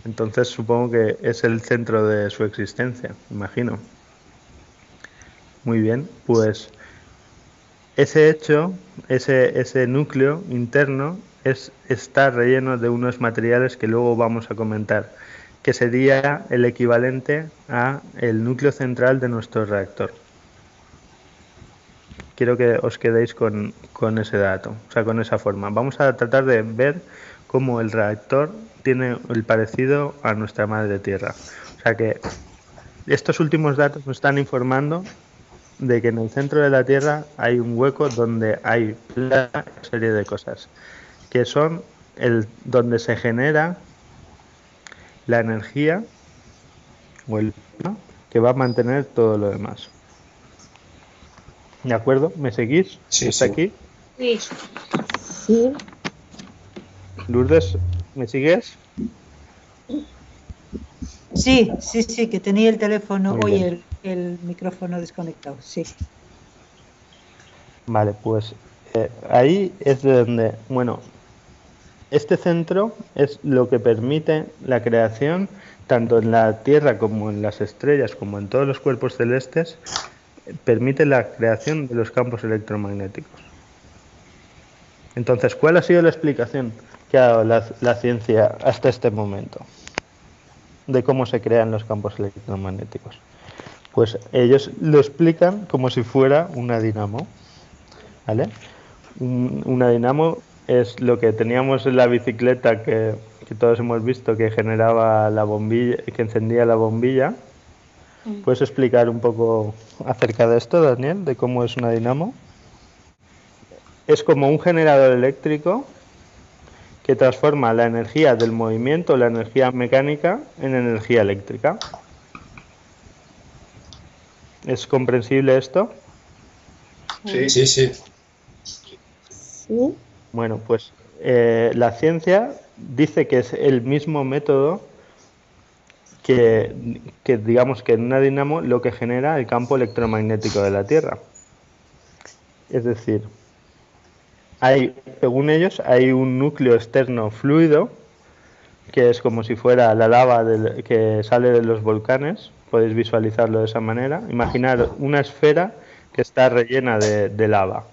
Entonces supongo que es el centro de su existencia, imagino. Muy bien, pues ese hecho, ese núcleo interno está relleno de unos materiales que luego vamos a comentar, que sería el equivalente a el núcleo central de nuestro reactor. Quiero que os quedéis con ese dato, o sea, con esa forma. Vamos a tratar de ver cómo el reactor tiene el parecido a nuestra madre Tierra. O sea que estos últimos datos nos están informando de que en el centro de la Tierra hay un hueco donde hay una serie de cosas, que son donde se genera la energía o el que va a mantener todo lo demás. ¿De acuerdo? ¿Me seguís? Sí, ¿Está sí. aquí? Sí. Sí, Lourdes, ¿me sigues? Sí, sí, sí, que tenía el teléfono, Muy bien. oye, el micrófono desconectado, sí. Vale, pues ahí es de donde, bueno, este centro es lo que permite la creación, tanto en la Tierra como en las estrellas, como en todos los cuerpos celestes, permite la creación de los campos electromagnéticos. Entonces, ¿cuál ha sido la explicación que ha dado la ciencia hasta este momento de cómo se crean los campos electromagnéticos? Pues ellos lo explican como si fuera una dinamo, ¿vale? Una dinamo es lo que teníamos en la bicicleta que todos hemos visto, que generaba la bombilla, que encendía la bombilla. ¿Puedes explicar un poco acerca de esto, Daniel, de cómo es una dinamo? Es como un generador eléctrico que transforma la energía del movimiento, la energía mecánica, en energía eléctrica. ¿Es comprensible esto? Sí. Sí, sí. sí, Bueno, pues la ciencia dice que es el mismo método que digamos que en una dinamo lo que genera el campo electromagnético de la Tierra. Es decir, según ellos, hay un núcleo externo fluido que es como si fuera la lava que sale de los volcanes. Podéis visualizarlo de esa manera. Imaginar una esfera que está rellena de lava.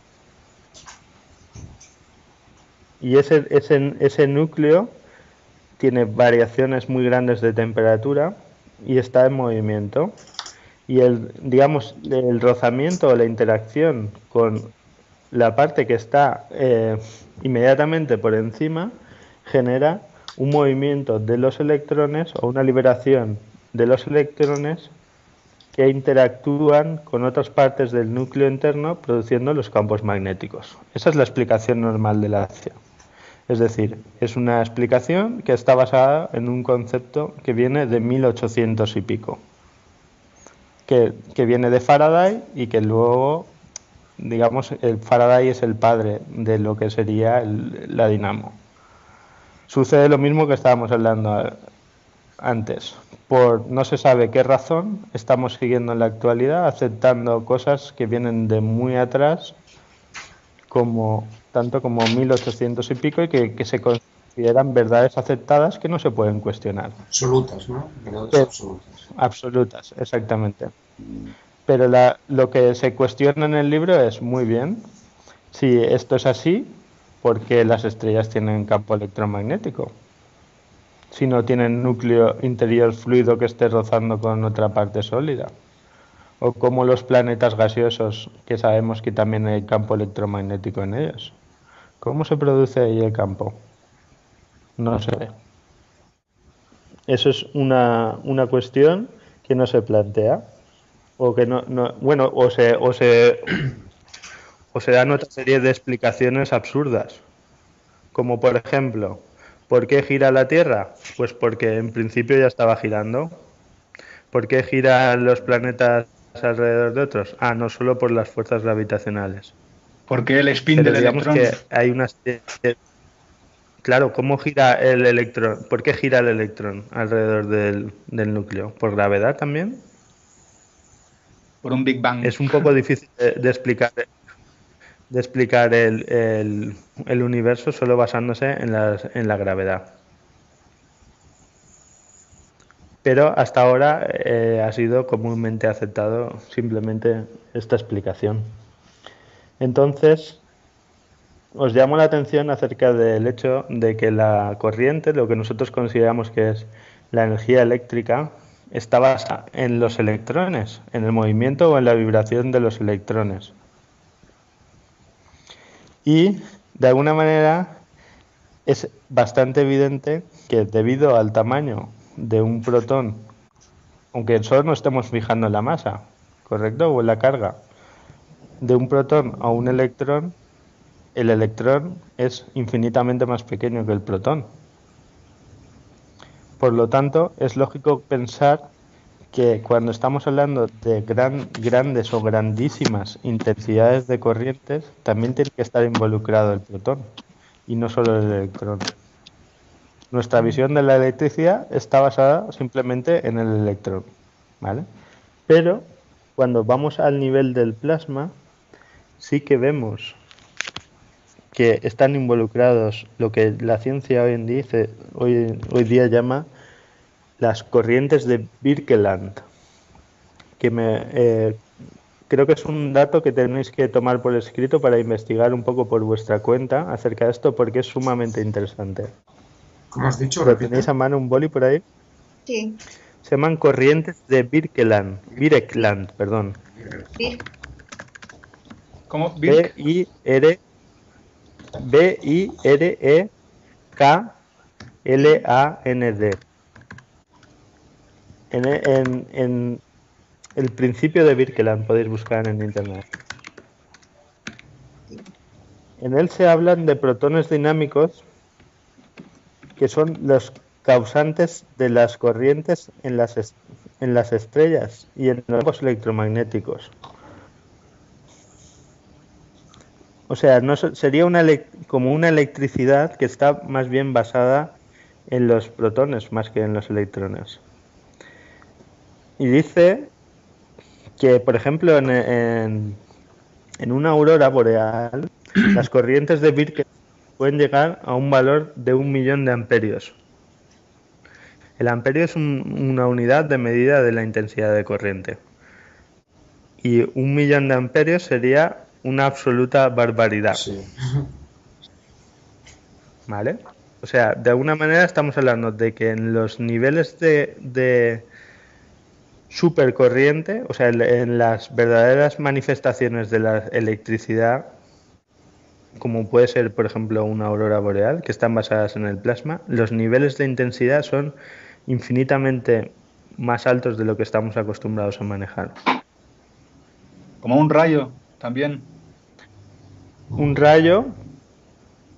Y ese núcleo tiene variaciones muy grandes de temperatura y está en movimiento. Y el rozamiento o la interacción con la parte que está inmediatamente por encima genera un movimiento de los electrones o una liberación de los electrones que interactúan con otras partes del núcleo interno produciendo los campos magnéticos. Esa es la explicación normal de la acción. Es decir, es una explicación que está basada en un concepto que viene de 1800 y pico, que viene de Faraday y que luego, digamos, el Faraday es el padre de lo que sería la dinamo. Sucede lo mismo que estábamos hablando antes. Por no se sabe qué razón, estamos siguiendo en la actualidad aceptando cosas que vienen de muy atrás, tanto como 1800 y pico, y que se consideran verdades aceptadas que no se pueden cuestionar. Absolutas, ¿no? Verdades absolutas. Absolutas, exactamente. Pero lo que se cuestiona en el libro es, muy bien, si esto es así, ¿por qué las estrellas tienen campo electromagnético? Si no tienen núcleo interior fluido que esté rozando con otra parte sólida. O como los planetas gaseosos, que sabemos que también hay campo electromagnético en ellos. ¿Cómo se produce ahí el campo? No se ve. Eso es una cuestión que no se plantea. O que bueno, o se dan otra serie de explicaciones absurdas. Como por ejemplo, ¿por qué gira la Tierra? Pues porque en principio ya estaba girando. ¿Por qué giran los planetas alrededor de otros? No solo por las fuerzas gravitacionales. ¿Por qué el spin del electrón? Que hay claro, ¿cómo gira el electrón? ¿Por qué gira el electrón alrededor del núcleo? ¿Por gravedad también? Por un Big Bang. Es un poco difícil de explicar el universo solo basándose en la gravedad. Pero hasta ahora ha sido comúnmente aceptado simplemente esta explicación. Entonces, os llamo la atención acerca del hecho de que la corriente, lo que nosotros consideramos que es la energía eléctrica, está basada en los electrones, en el movimiento o en la vibración de los electrones. Y, de alguna manera, es bastante evidente que debido al tamaño de un protón, aunque solo nos estemos fijando en la masa, ¿correcto? O en la carga, de un protón a un electrón, el electrón es infinitamente más pequeño que el protón. Por lo tanto, es lógico pensar que cuando estamos hablando de grandes o grandísimas intensidades de corrientes, también tiene que estar involucrado el protón y no solo el electrón. Nuestra visión de la electricidad está basada simplemente en el electrón, ¿vale? Pero cuando vamos al nivel del plasma, sí que vemos que están involucrados lo que la ciencia hoy día llama las corrientes de Birkeland, que creo que es un dato que tenéis que tomar por escrito para investigar un poco por vuestra cuenta acerca de esto, porque es sumamente interesante. ¿Cómo has dicho? ¿Tenéis a mano un boli por ahí? Sí. Se llaman corrientes de Birkeland, perdón. ¿Cómo? Birkeland. En el principio de Birkeland podéis buscar en internet. En él se hablan de protones dinámicos que son los causantes de las corrientes en las estrellas y en los campos electromagnéticos. O sea, sería como una electricidad que está más bien basada en los protones más que en los electrones. Y dice que, por ejemplo, en una aurora boreal, las corrientes de Birkeland pueden llegar a un valor de 1 millón de amperios. El amperio es una unidad de medida de la intensidad de corriente. Y 1.000.000 de amperios sería una absoluta barbaridad. Sí. ¿Vale? O sea, de alguna manera estamos hablando de que en los niveles de supercorriente, o sea, en las verdaderas manifestaciones de la electricidad, como puede ser, por ejemplo, una aurora boreal, que están basadas en el plasma, los niveles de intensidad son infinitamente más altos de lo que estamos acostumbrados a manejar. Como un rayo, también. Un rayo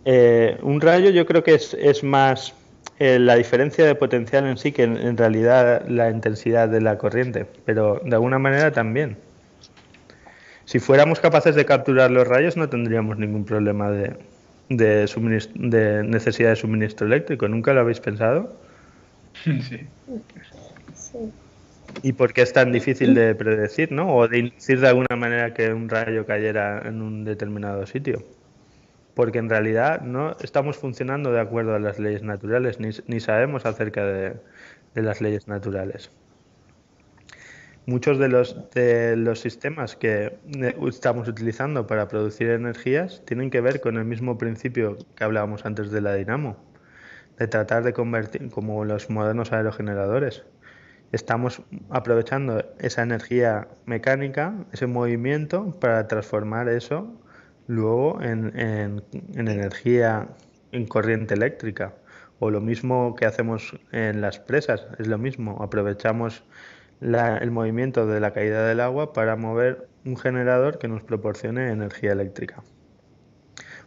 yo creo que es más la diferencia de potencial en sí que en realidad la intensidad de la corriente, pero de alguna manera también. Si fuéramos capaces de capturar los rayos no tendríamos ningún problema de necesidad de suministro eléctrico. ¿Nunca lo habéis pensado? Sí. Sí. ¿Y por qué es tan difícil de predecir, ¿no? O de inducir de alguna manera que un rayo cayera en un determinado sitio? Porque en realidad no estamos funcionando de acuerdo a las leyes naturales, ni sabemos acerca de las leyes naturales. Muchos de los sistemas que estamos utilizando para producir energías tienen que ver con el mismo principio que hablábamos antes de la dinamo, de tratar de convertir, como los modernos aerogeneradores. Estamos aprovechando esa energía mecánica, ese movimiento, para transformar eso luego en energía, en corriente eléctrica. O lo mismo que hacemos en las presas, es lo mismo, aprovechamos el movimiento de la caída del agua para mover un generador que nos proporcione energía eléctrica.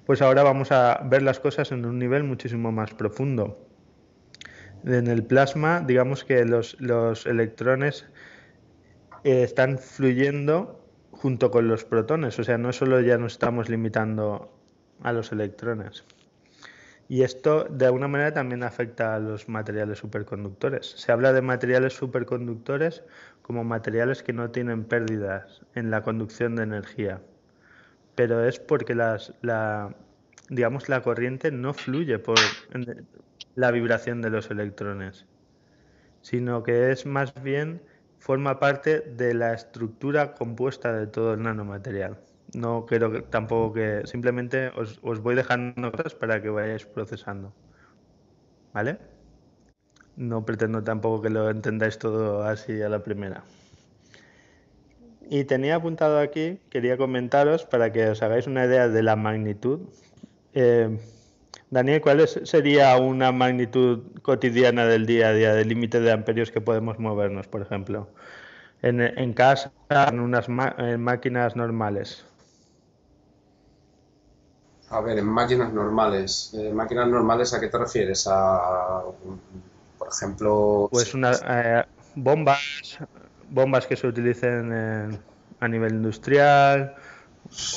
Pues ahora vamos a ver las cosas en un nivel muchísimo más profundo. En el plasma, digamos que los electrones están fluyendo junto con los protones, o sea, no solo ya nos estamos limitando a los electrones. Y esto de alguna manera también afecta a los materiales superconductores. Se habla de materiales superconductores como materiales que no tienen pérdidas en la conducción de energía, pero es porque digamos, la corriente no fluye por la vibración de los electrones, sino que es más bien forma parte de la estructura compuesta de todo el nanomaterial. No quiero tampoco que simplemente os voy dejando cosas para que vayáis procesando, ¿vale? No pretendo tampoco que lo entendáis todo así a la primera. Y tenía apuntado aquí, quería comentaros para que os hagáis una idea de la magnitud. Daniel, ¿cuál sería una magnitud cotidiana del día a día, del límite de amperios que podemos movernos, por ejemplo? En casa, en máquinas normales. A ver, en máquinas normales. ¿Máquinas normales a qué te refieres? Por ejemplo... Pues bombas que se utilicen a nivel industrial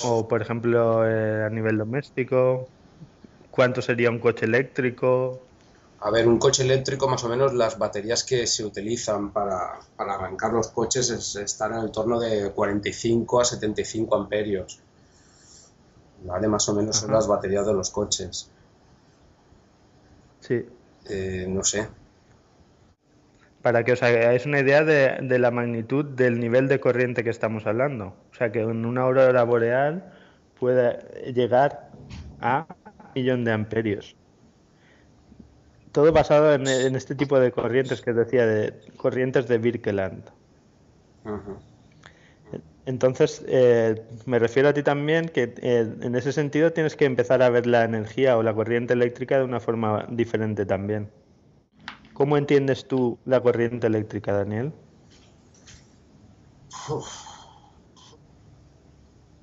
o, por ejemplo, a nivel doméstico. ¿Cuánto sería un coche eléctrico? A ver, un coche eléctrico, más o menos las baterías que se utilizan para arrancar los coches están en el torno de 45 a 75 amperios. ¿Vale? Más o menos son las baterías de los coches. Sí. No sé. Para que os hagáis una idea de la magnitud del nivel de corriente que estamos hablando. O sea, que en una aurora boreal puede llegar a 1.000.000 de amperios. Todo basado en este tipo de corrientes que os decía, de corrientes de Birkeland. Entonces, me refiero a ti también que en ese sentido tienes que empezar a ver la energía o la corriente eléctrica de una forma diferente también. ¿Cómo entiendes tú la corriente eléctrica, Daniel?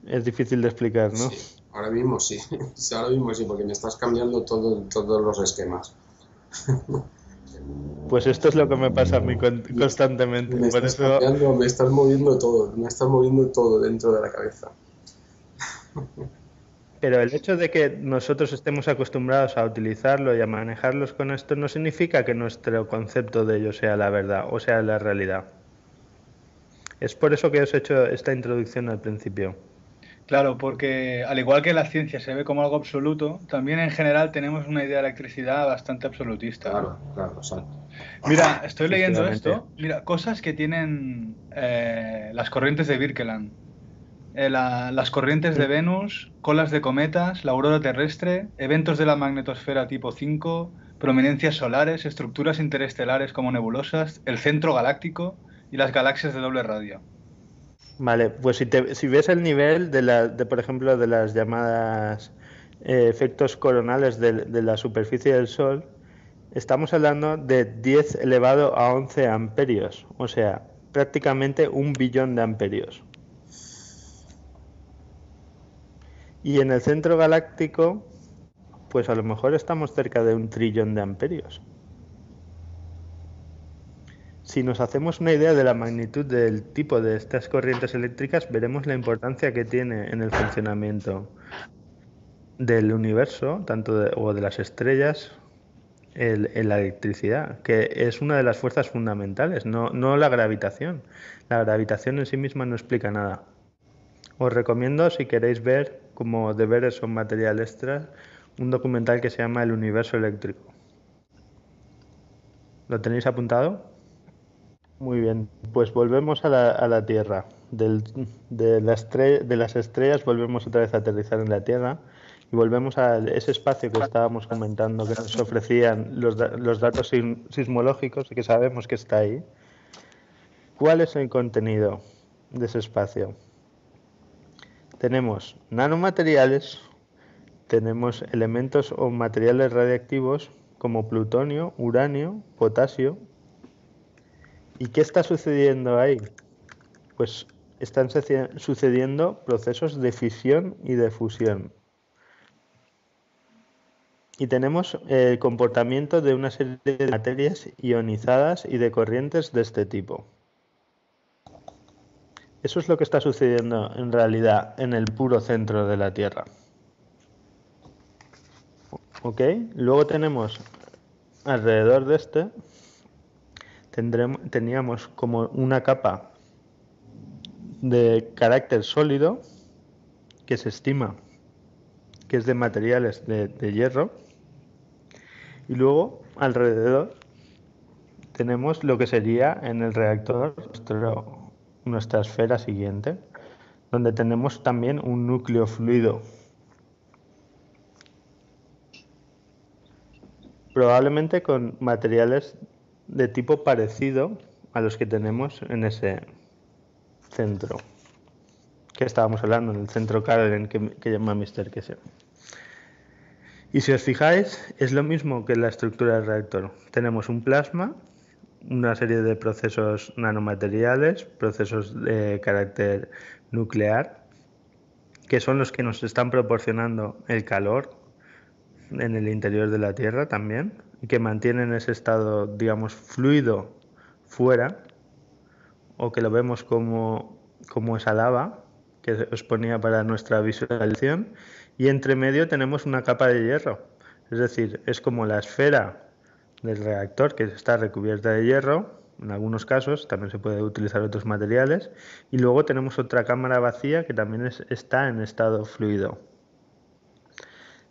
Es difícil de explicar, ¿no? Sí, ahora mismo sí. Ahora mismo sí, porque me estás cambiando todos los esquemas. Pues esto es lo que me pasa a mí constantemente. Me estás moviendo todo dentro de la cabeza. Pero el hecho de que nosotros estemos acostumbrados a utilizarlo y a manejarlos con esto no significa que nuestro concepto de ello sea la verdad o sea la realidad. Es por eso que os he hecho esta introducción al principio. Claro, porque al igual que la ciencia se ve como algo absoluto, también en general tenemos una idea de electricidad bastante absolutista. Claro, claro, exacto. Mira, estoy leyendo Efectivamente. esto. Mira, cosas que tienen las corrientes de Birkeland. Las corrientes de Venus, colas de cometas, la aurora terrestre, eventos de la magnetosfera tipo 5, prominencias solares, estructuras interestelares como nebulosas, el centro galáctico y las galaxias de doble radio. Vale, pues si ves el nivel de, por ejemplo, de las llamadas efectos coronales de la superficie del Sol, estamos hablando de 10 elevado a 11 amperios, o sea, prácticamente 1 billón de amperios. Y en el centro galáctico, pues a lo mejor estamos cerca de 1 trillón de amperios. Si nos hacemos una idea de la magnitud del tipo de estas corrientes eléctricas, veremos la importancia que tiene en el funcionamiento del universo, o de las estrellas, la electricidad, que es una de las fuerzas fundamentales, no la gravitación. La gravitación en sí misma no explica nada. Os recomiendo, si queréis ver como deberes o material extra, un documental que se llama El universo eléctrico. ¿Lo tenéis apuntado? Muy bien, pues volvemos a la Tierra. De las estrellas volvemos otra vez a aterrizar en la Tierra y volvemos a ese espacio que estábamos comentando, que nos ofrecían los datos sismológicos y que sabemos que está ahí. ¿Cuál es el contenido de ese espacio? Tenemos nanomateriales, tenemos elementos o materiales radiactivos como plutonio, uranio, potasio. ¿Y qué está sucediendo ahí? Pues están sucediendo procesos de fisión y de fusión. Y tenemos el comportamiento de una serie de materias ionizadas y de corrientes de este tipo. Eso es lo que está sucediendo en realidad en el puro centro de la Tierra. ¿Ok? Luego tenemos alrededor de este, teníamos como una capa de carácter sólido que se estima que es de materiales de hierro, y luego alrededor tenemos lo que sería en el reactor nuestra esfera siguiente, donde tenemos también un núcleo fluido, probablemente con materiales de tipo parecido a los que tenemos en ese centro que estábamos hablando, en el centro Caroline que llama Mr. Kessel. Y si os fijáis, es lo mismo que la estructura del reactor. Tenemos un plasma, una serie de procesos nanomateriales, procesos de carácter nuclear, que son los que nos están proporcionando el calor en el interior de la Tierra también, y que mantienen ese estado, digamos, fluido fuera, o que lo vemos como esa lava que os ponía para nuestra visualización, y entre medio tenemos una capa de hierro, es decir, es como la esfera del reactor que está recubierta de hierro, en algunos casos también se puede utilizar otros materiales, y luego tenemos otra cámara vacía que también está en estado fluido.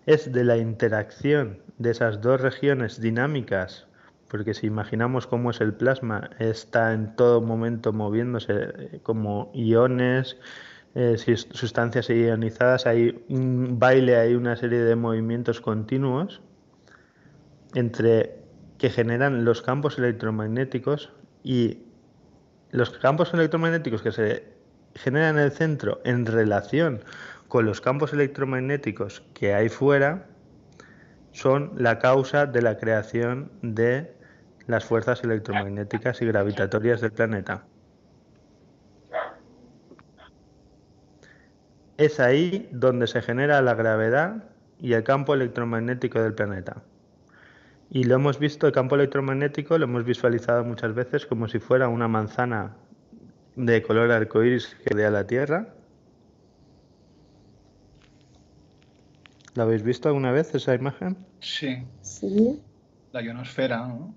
Es de la interacción de esas dos regiones dinámicas, porque si imaginamos cómo es el plasma, está en todo momento moviéndose como iones, sustancias ionizadas, hay un baile, hay una serie de movimientos continuos entre que generan los campos electromagnéticos, y los campos electromagnéticos que se generan en el centro en relación con los campos electromagnéticos que hay fuera son la causa de la creación de las fuerzas electromagnéticas y gravitatorias del planeta. Es ahí donde se genera la gravedad y el campo electromagnético del planeta. Y lo hemos visto, el campo electromagnético lo hemos visualizado muchas veces como si fuera una manzana de color arcoíris que rodea la Tierra. ¿La habéis visto alguna vez esa imagen? Sí. Sí. La ionosfera, ¿no?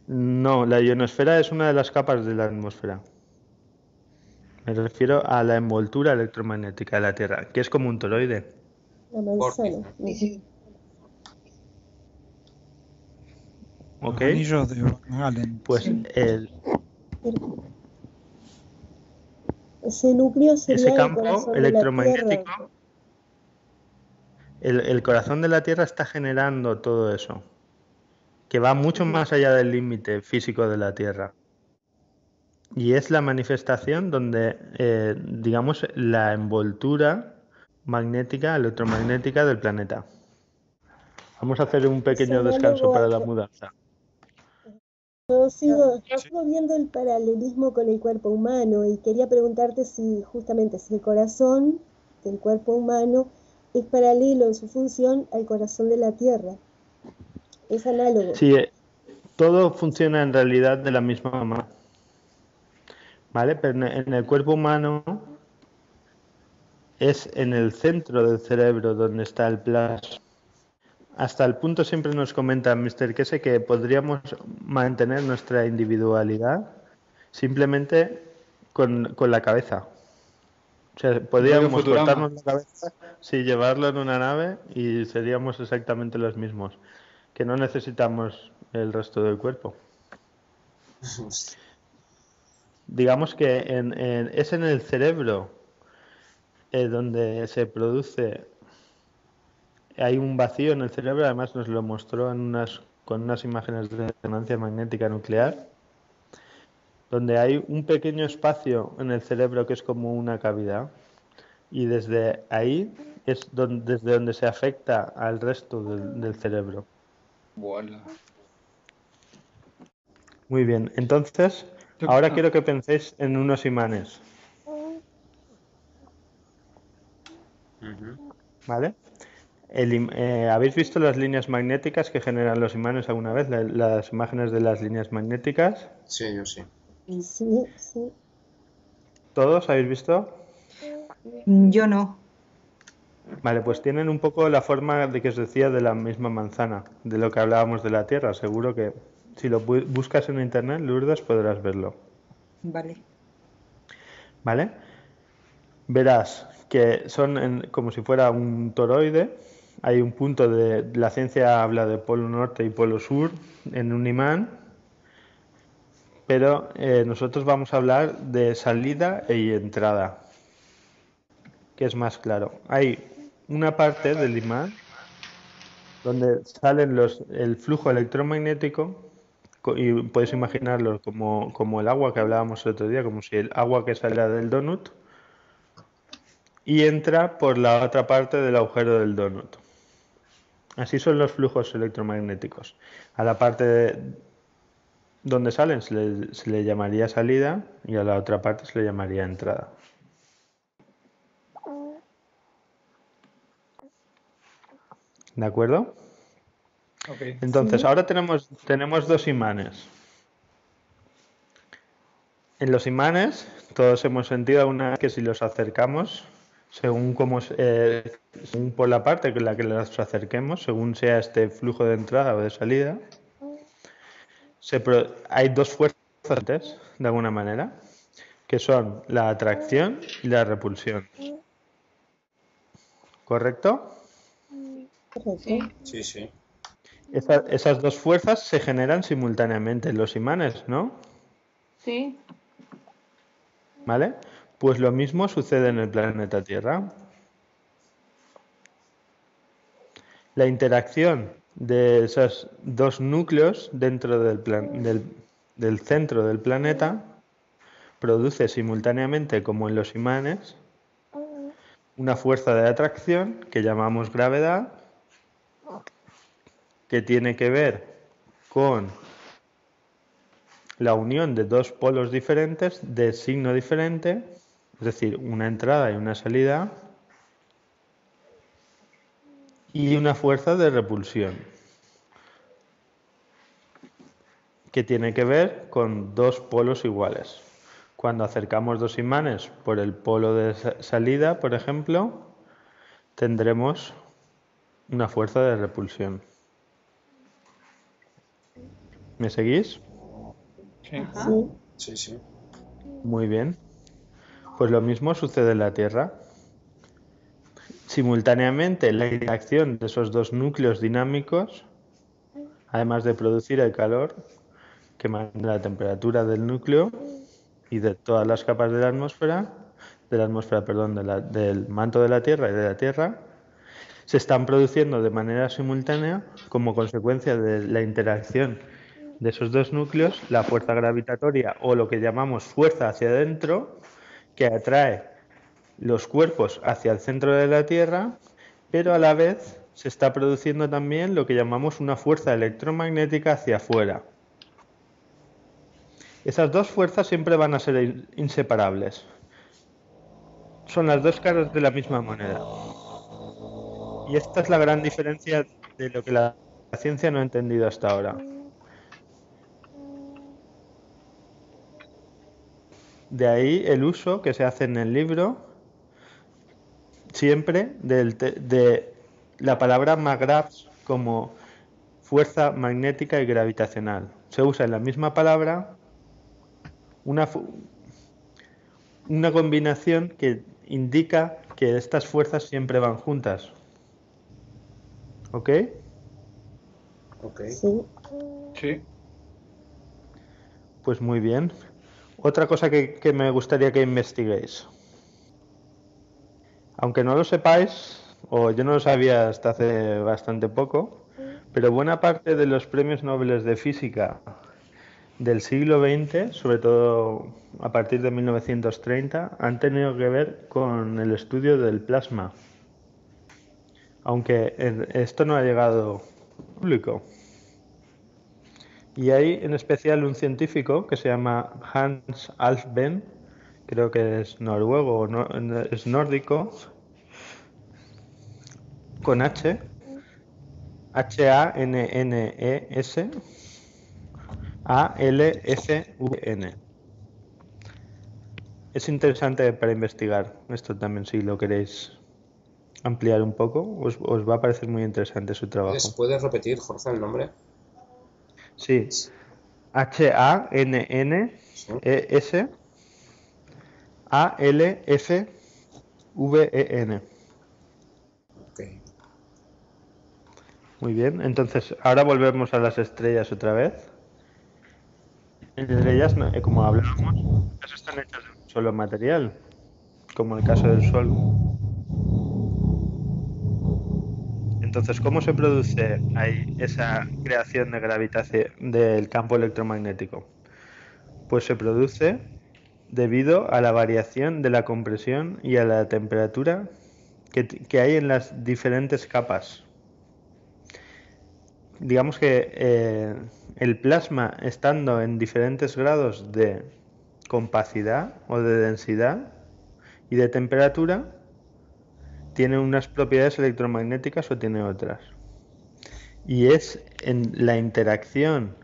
No, la ionosfera es una de las capas de la atmósfera. Me refiero a la envoltura electromagnética de la Tierra, que es como un toroide. La manzana. ¿Ok? Los anillos de Van Allen. Pues Ese núcleo ese sería el campo corazón de la electromagnético, Tierra. el corazón de la Tierra está generando todo eso, que va mucho más allá del límite físico de la Tierra. Y es la manifestación donde, digamos, la envoltura magnética, electromagnética del planeta. Vamos a hacer un Es pequeño descanso análogo para a... la mudanza. Yo sigo viendo el paralelismo con el cuerpo humano y quería preguntarte si justamente si el corazón del cuerpo humano es paralelo en su función al corazón de la Tierra. Es análogo. Sí, todo funciona en realidad de la misma manera, ¿vale? Pero en el cuerpo humano es en el centro del cerebro donde está el plasma. Hasta el punto siempre nos comenta Mr. Kese que podríamos mantener nuestra individualidad simplemente con la cabeza. O sea, Rollo podríamos Futurama. cortarnos la cabeza, sí, llevarlo en una nave y seríamos exactamente los mismos. Que no necesitamos el resto del cuerpo. Digamos que es en el cerebro donde se produce, hay un vacío en el cerebro, además nos lo mostró con unas imágenes de resonancia magnética nuclear, donde hay un pequeño espacio en el cerebro que es como una cavidad, y desde ahí es desde donde se afecta al resto del cerebro. Voilà. Muy bien, entonces, ahora quiero que penséis en unos imanes. ¿Vale? ¿Habéis visto las líneas magnéticas que generan los imanes alguna vez? Las imágenes de las líneas magnéticas. Sí, yo sí. Sí, sí. ¿Todos habéis visto? Yo no. Vale, pues tienen un poco la forma de que os decía de la misma manzana, de lo que hablábamos de la Tierra. Seguro que si lo buscas en internet, Lourdes, podrás verlo. Vale. ¿Vale? Verás que son como si fuera un toroide. Hay un punto la ciencia habla de polo norte y polo sur en un imán, pero nosotros vamos a hablar de salida y entrada, que es más claro. Hay una parte del imán donde salen el flujo electromagnético, y puedes imaginarlo como el agua que hablábamos el otro día, como si el agua que saliera del donut y entra por la otra parte del agujero del donut. Así son los flujos electromagnéticos. A la parte donde salen se le llamaría salida y a la otra parte se le llamaría entrada. ¿De acuerdo? Okay. Entonces, ahora tenemos dos imanes. En los imanes, todos hemos sentido alguna vez que si los acercamos, según por la parte en la que los acerquemos, según sea este flujo de entrada o de salida, hay dos fuerzas, de alguna manera, que son la atracción y la repulsión. ¿Correcto? Sí. Sí, sí. Esas dos fuerzas se generan simultáneamente en los imanes, ¿no? Sí. ¿Vale? Pues lo mismo sucede en el planeta Tierra. La interacción de esos dos núcleos dentro del centro del planeta produce simultáneamente, como en los imanes, una fuerza de atracción que llamamos gravedad, que tiene que ver con la unión de dos polos diferentes de signo diferente, es decir, una entrada y una salida, y una fuerza de repulsión, que tiene que ver con dos polos iguales. Cuando acercamos dos imanes por el polo de salida, por ejemplo, tendremos una fuerza de repulsión. ¿Me seguís? Sí. Sí. Sí, sí. Muy bien. Pues lo mismo sucede en la Tierra. Simultáneamente, la interacción de esos dos núcleos dinámicos, además de producir el calor que manda la temperatura del núcleo y de todas las capas de la atmósfera, perdón, del manto de la Tierra y de la Tierra, se están produciendo de manera simultánea como consecuencia de la interacción de esos dos núcleos, la fuerza gravitatoria o lo que llamamos fuerza hacia adentro, que atrae los cuerpos hacia el centro de la Tierra, pero a la vez se está produciendo también lo que llamamos una fuerza electromagnética hacia afuera. Esas dos fuerzas siempre van a ser inseparables. Son las dos caras de la misma moneda. Y esta es la gran diferencia de lo que la ciencia no ha entendido hasta ahora. De ahí el uso que se hace en el libro siempre de la palabra magravs como fuerza magnética y gravitacional. Se usa en la misma palabra una combinación que indica que estas fuerzas siempre van juntas. ¿Ok? Ok. Sí. Sí. Pues muy bien. Otra cosa que me gustaría que investiguéis. Aunque no lo sepáis, o yo no lo sabía hasta hace bastante poco, pero buena parte de los premios Nobel de física del siglo XX, sobre todo a partir de 1930, han tenido que ver con el estudio del plasma. Aunque esto no ha llegado al público. Y hay en especial un científico que se llama Hans Alfvén, creo que es noruego o no, es nórdico, con H, Hannes Alfvn. Es interesante para investigar, esto también si lo queréis ampliar un poco, os va a parecer muy interesante su trabajo. ¿Puedes repetir, Jorge, el nombre? Sí, Hannes Alfvn. Ok. Muy bien, entonces ahora volvemos a las estrellas otra vez. Entre ellas, como hablábamos, muchas están hechas de un solo material, como el caso del Sol. Entonces, ¿cómo se produce ahí esa creación de gravitación del campo electromagnético? Pues se produce debido a la variación de la compresión y a la temperatura que hay en las diferentes capas. Digamos que el plasma, estando en diferentes grados de compacidad o de densidad y de temperatura, tiene unas propiedades electromagnéticas o tiene otras. Y es en la interacción,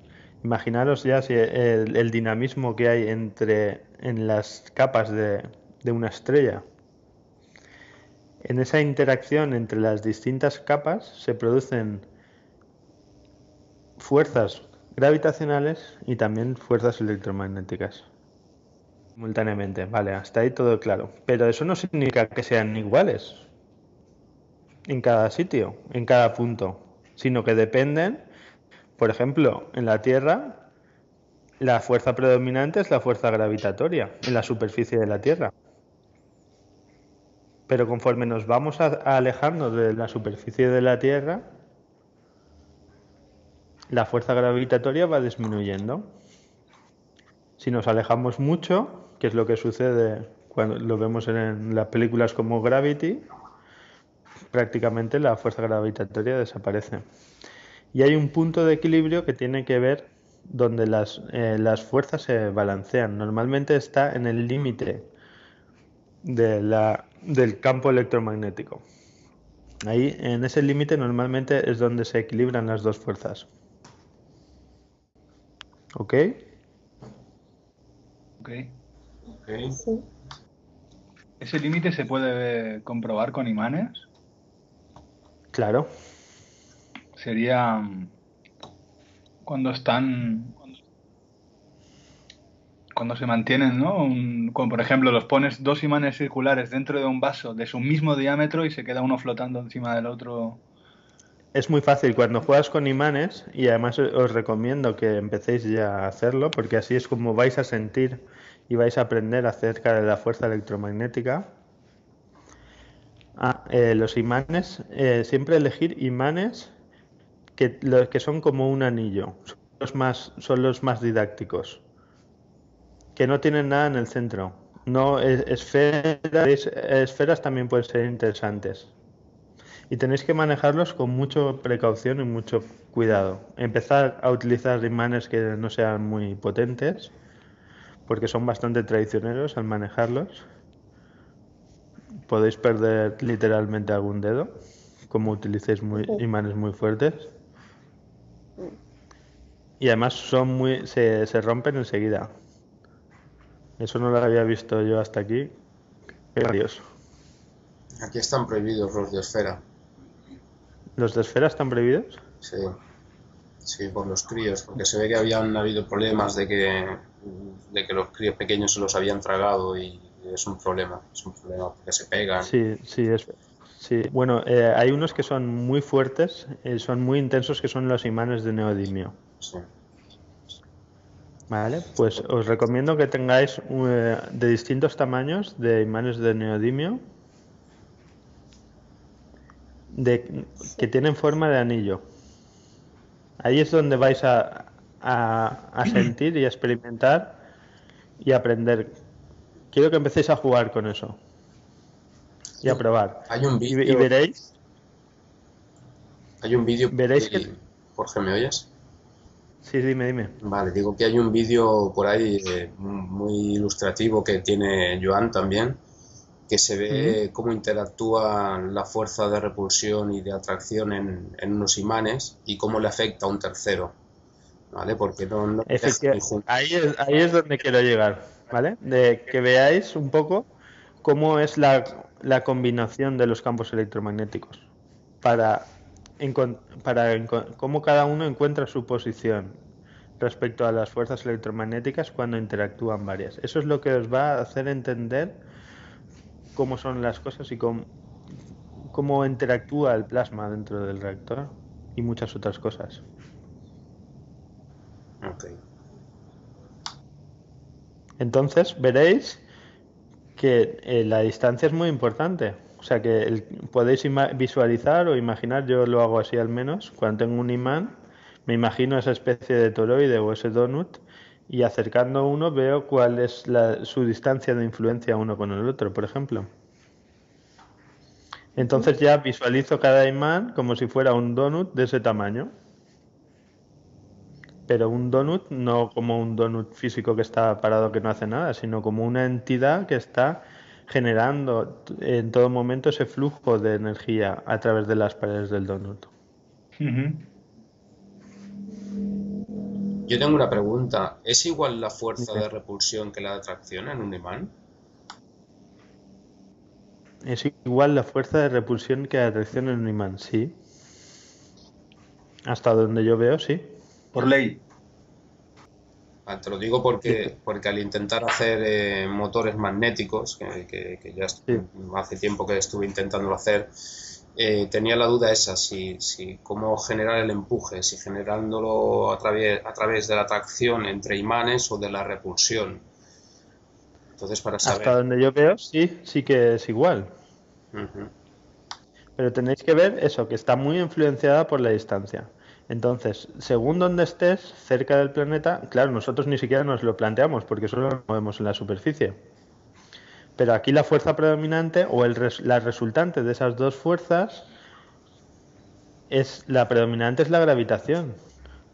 imaginaros ya si el dinamismo que hay en las capas de una estrella. En esa interacción entre las distintas capas se producen fuerzas gravitacionales y también fuerzas electromagnéticas simultáneamente. Vale, hasta ahí todo claro. Pero eso no significa que sean iguales en cada sitio, en cada punto, sino que dependen, por ejemplo, en la Tierra, la fuerza predominante es la fuerza gravitatoria en la superficie de la Tierra. Pero conforme nos vamos alejando de la superficie de la Tierra, la fuerza gravitatoria va disminuyendo. Si nos alejamos mucho, que es lo que sucede cuando lo vemos en las películas como Gravity, prácticamente la fuerza gravitatoria desaparece. Y hay un punto de equilibrio que tiene que ver donde las fuerzas se balancean. Normalmente está en el límite del campo electromagnético. Ahí, en ese límite, normalmente es donde se equilibran las dos fuerzas. ¿Ok? Ok. Sí. ¿Ese límite se puede comprobar con imanes? Claro. Sería cuando están cuando se mantienen, ¿no? Como por ejemplo, los pones dos imanes circulares dentro de un vaso de su mismo diámetro y se queda uno flotando encima del otro. Es muy fácil cuando juegas con imanes, y además os recomiendo que empecéis ya a hacerlo, porque así es como vais a sentir y vais a aprender acerca de la fuerza electromagnética. Los imanes, siempre elegir imanes que son como un anillo, son los más didácticos, que no tienen nada en el centro. No, esferas también pueden ser interesantes. Y tenéis que manejarlos con mucha precaución y mucho cuidado. Empezar a utilizar imanes que no sean muy potentes, porque son bastante traicioneros al manejarlos. Podéis perder literalmente algún dedo, como utilicéis imanes muy fuertes. Y además se rompen enseguida. Eso no lo había visto yo hasta aquí. Adiós. Aquí están prohibidos los de esfera. ¿Los de esfera están prohibidos? Sí, sí, por los críos, porque se ve que habían habido problemas de que los críos pequeños se los habían tragado y es un problema porque se pegan. Sí. Bueno, hay unos que son muy fuertes, son muy intensos, que son los imanes de neodimio. Sí. Vale, pues os recomiendo que tengáis de distintos tamaños de imanes de neodimio, que tienen forma de anillo. Ahí es donde vais a sentir y a experimentar y aprender. Quiero que empecéis a jugar con eso y a probar. Hay un vídeo. Y veréis. Hay un vídeo. Veréis que. Jorge, ¿me oyes? Sí, dime. Vale, digo que hay un vídeo por ahí muy ilustrativo que tiene Joan también, que se ve cómo interactúa la fuerza de repulsión y de atracción en unos imanes y cómo le afecta a un tercero, ¿vale? Porque no ahí es donde quiero llegar, ¿vale? De que veáis un poco cómo es la combinación de los campos electromagnéticos para cómo cada uno encuentra su posición respecto a las fuerzas electromagnéticas cuando interactúan varias. Eso es lo que os va a hacer entender cómo son las cosas y cómo interactúa el plasma dentro del reactor y muchas otras cosas. Okay. Entonces veréis que la distancia es muy importante. O sea que podéis visualizar o imaginar, yo lo hago así al menos, cuando tengo un imán, me imagino esa especie de toroide o ese donut, y acercando uno veo cuál es su distancia de influencia uno con el otro, por ejemplo. Entonces ya visualizo cada imán como si fuera un donut de ese tamaño. Pero un donut no como un donut físico que está parado que no hace nada, sino como una entidad que está generando en todo momento ese flujo de energía a través de las paredes del donut. Yo tengo una pregunta. ¿Es igual la fuerza de repulsión que la de atracción en un imán? Es igual la fuerza de repulsión que la atracción en un imán, sí. Hasta donde yo veo, sí. Por ley. Te lo digo porque al intentar hacer motores magnéticos, que ya hace tiempo que estuve intentándolo hacer, tenía la duda esa, si cómo generar el empuje, si generándolo a través de la atracción entre imanes o de la repulsión. Entonces, para saber... Hasta donde yo veo, sí que es igual. Pero tenéis que ver eso, que está muy influenciada por la distancia. Entonces, según donde estés, cerca del planeta, claro, nosotros ni siquiera nos lo planteamos porque solo nos movemos en la superficie. Pero aquí la fuerza predominante o la resultante de esas dos fuerzas la predominante es la gravitación.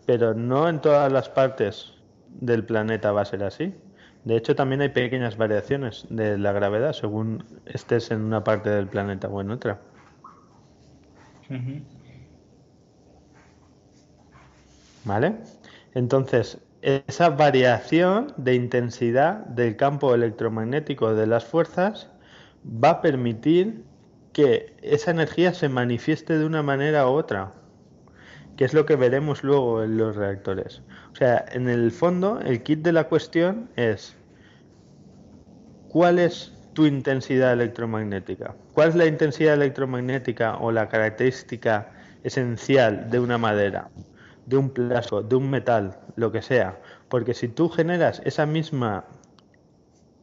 Pero no en todas las partes del planeta va a ser así. De hecho, también hay pequeñas variaciones de la gravedad según estés en una parte del planeta o en otra. ¿Vale? Entonces, esa variación de intensidad del campo electromagnético de las fuerzas va a permitir que esa energía se manifieste de una manera u otra. que es lo que veremos luego en los reactores. O sea, en el fondo, el kit de la cuestión es: ¿cuál es tu intensidad electromagnética? ¿Cuál es la intensidad electromagnética o la característica esencial de una madera, de un plástico, de un metal, lo que sea? Porque si tú generas esa misma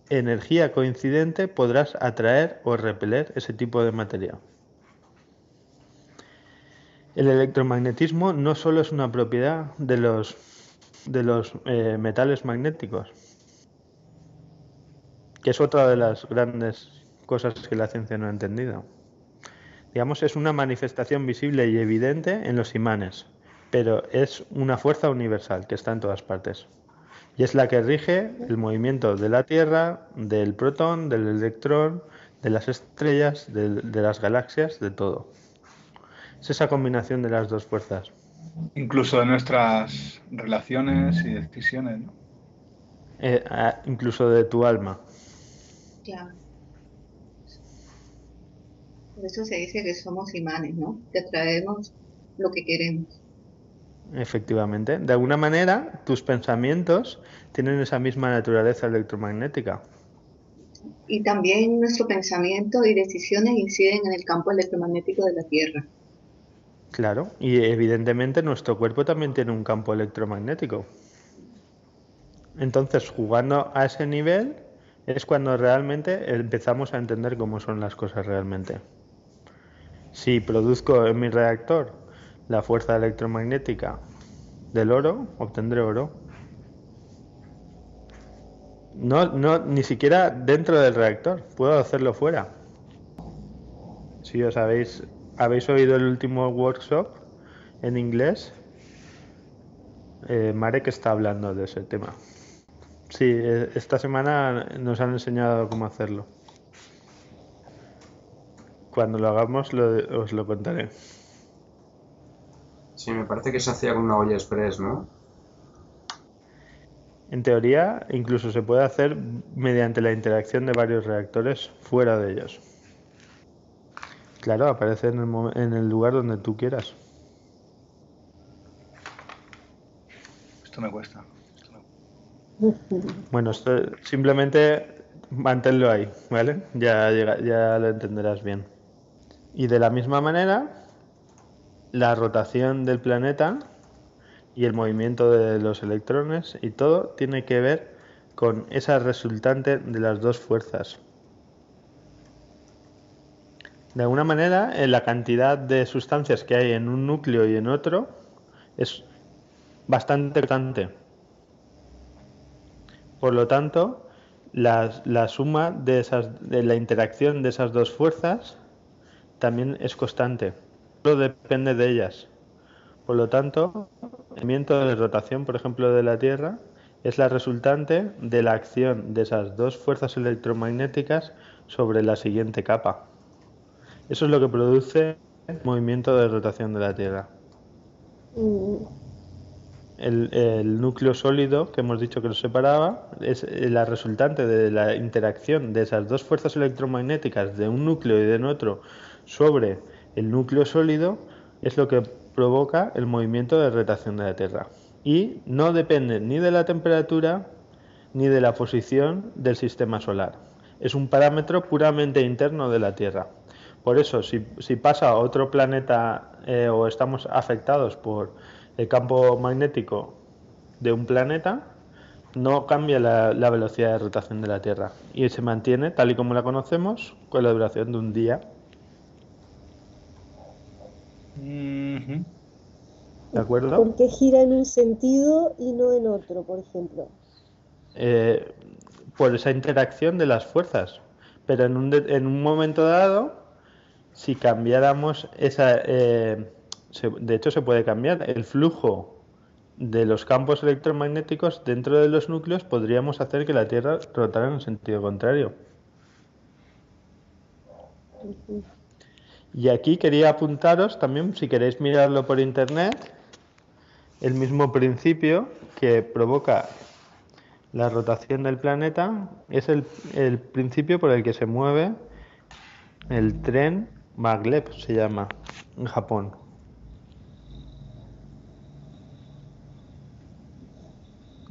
energía coincidente, podrás atraer o repeler ese tipo de material. El electromagnetismo no solo es una propiedad de los metales magnéticos, que es otra de las grandes cosas que la ciencia no ha entendido. Digamos, es una manifestación visible y evidente en los imanes, pero es una fuerza universal que está en todas partes. Y es la que rige el movimiento de la Tierra, del protón, del electrón, de las estrellas, de las galaxias, de todo. Es esa combinación de las dos fuerzas. Incluso de nuestras relaciones y decisiones, ¿no? Incluso de tu alma. Claro. Por eso se dice que somos imanes, ¿no? Que atraemos lo que queremos. Efectivamente. De alguna manera, tus pensamientos tienen esa misma naturaleza electromagnética. Y también nuestro pensamiento y decisiones inciden en el campo electromagnético de la Tierra. Claro, y evidentemente nuestro cuerpo también tiene un campo electromagnético. Entonces, jugando a ese nivel es cuando realmente empezamos a entender cómo son las cosas realmente. Si produzco en mi reactor la fuerza electromagnética del oro, obtendré oro. No, ni siquiera dentro del reactor, puedo hacerlo fuera. Si os habéis oído el último workshop en inglés, Marek está hablando de ese tema. Sí, esta semana nos han enseñado cómo hacerlo. Cuando lo hagamos os lo contaré. Sí, me parece que se hacía con una olla express, ¿no? En teoría, incluso se puede hacer mediante la interacción de varios reactores fuera de ellos. Claro, aparece en el lugar donde tú quieras. Esto me cuesta. Bueno, esto simplemente manténlo ahí, ¿vale? Ya lo entenderás bien. Y de la misma manera, la rotación del planeta y el movimiento de los electrones y todo tiene que ver con esa resultante de las dos fuerzas. De alguna manera, la cantidad de sustancias que hay en un núcleo y en otro es bastante importante. Por lo tanto, la suma de la interacción de esas dos fuerzas también es constante. Solo depende de ellas. Por lo tanto, el movimiento de rotación, por ejemplo, de la Tierra es la resultante de la acción de esas dos fuerzas electromagnéticas sobre la siguiente capa. Eso es lo que produce el movimiento de rotación de la Tierra. El núcleo sólido que hemos dicho que lo separaba es la resultante de la interacción de esas dos fuerzas electromagnéticas de un núcleo y de otro sobre el núcleo sólido, es lo que provoca el movimiento de rotación de la Tierra. Y no depende ni de la temperatura ni de la posición del sistema solar. Es un parámetro puramente interno de la Tierra. Por eso, si pasa a otro planeta o estamos afectados por el campo magnético de un planeta, no cambia la velocidad de rotación de la Tierra y se mantiene tal y como la conocemos con la duración de un día. ¿De acuerdo? ¿Por qué gira en un sentido y no en otro, por ejemplo? Por esa interacción de las fuerzas. Pero en un momento dado, si cambiáramos de hecho se puede cambiar el flujo de los campos electromagnéticos dentro de los núcleos, podríamos hacer que la Tierra rotara en sentido contrario. Y aquí quería apuntaros también, si queréis mirarlo por internet, el mismo principio que provoca la rotación del planeta es el principio por el que se mueve el tren Maglev, se llama, en Japón.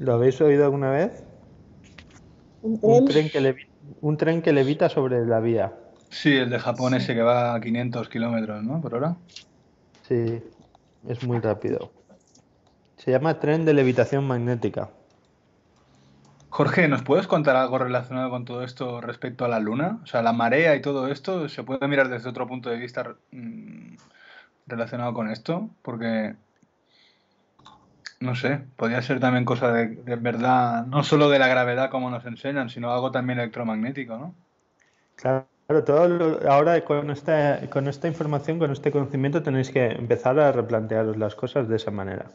¿Lo habéis oído alguna vez? ¿Un Un tren? un tren que levita sobre la vía. Sí, el de Japón Sí. ese que va a 500 kilómetros, ¿no? Por hora. Sí, es muy rápido. Se llama tren de levitación magnética. Jorge, ¿nos puedes contar algo relacionado con todo esto respecto a la Luna? O sea, la marea y todo esto, ¿se puede mirar desde otro punto de vista relacionado con esto? Porque, no sé, podría ser también cosa de verdad, no solo de la gravedad como nos enseñan, sino algo también electromagnético, ¿no? Claro, ahora con esta información, con este conocimiento, tenéis que empezar a replantearos las cosas de esa manera.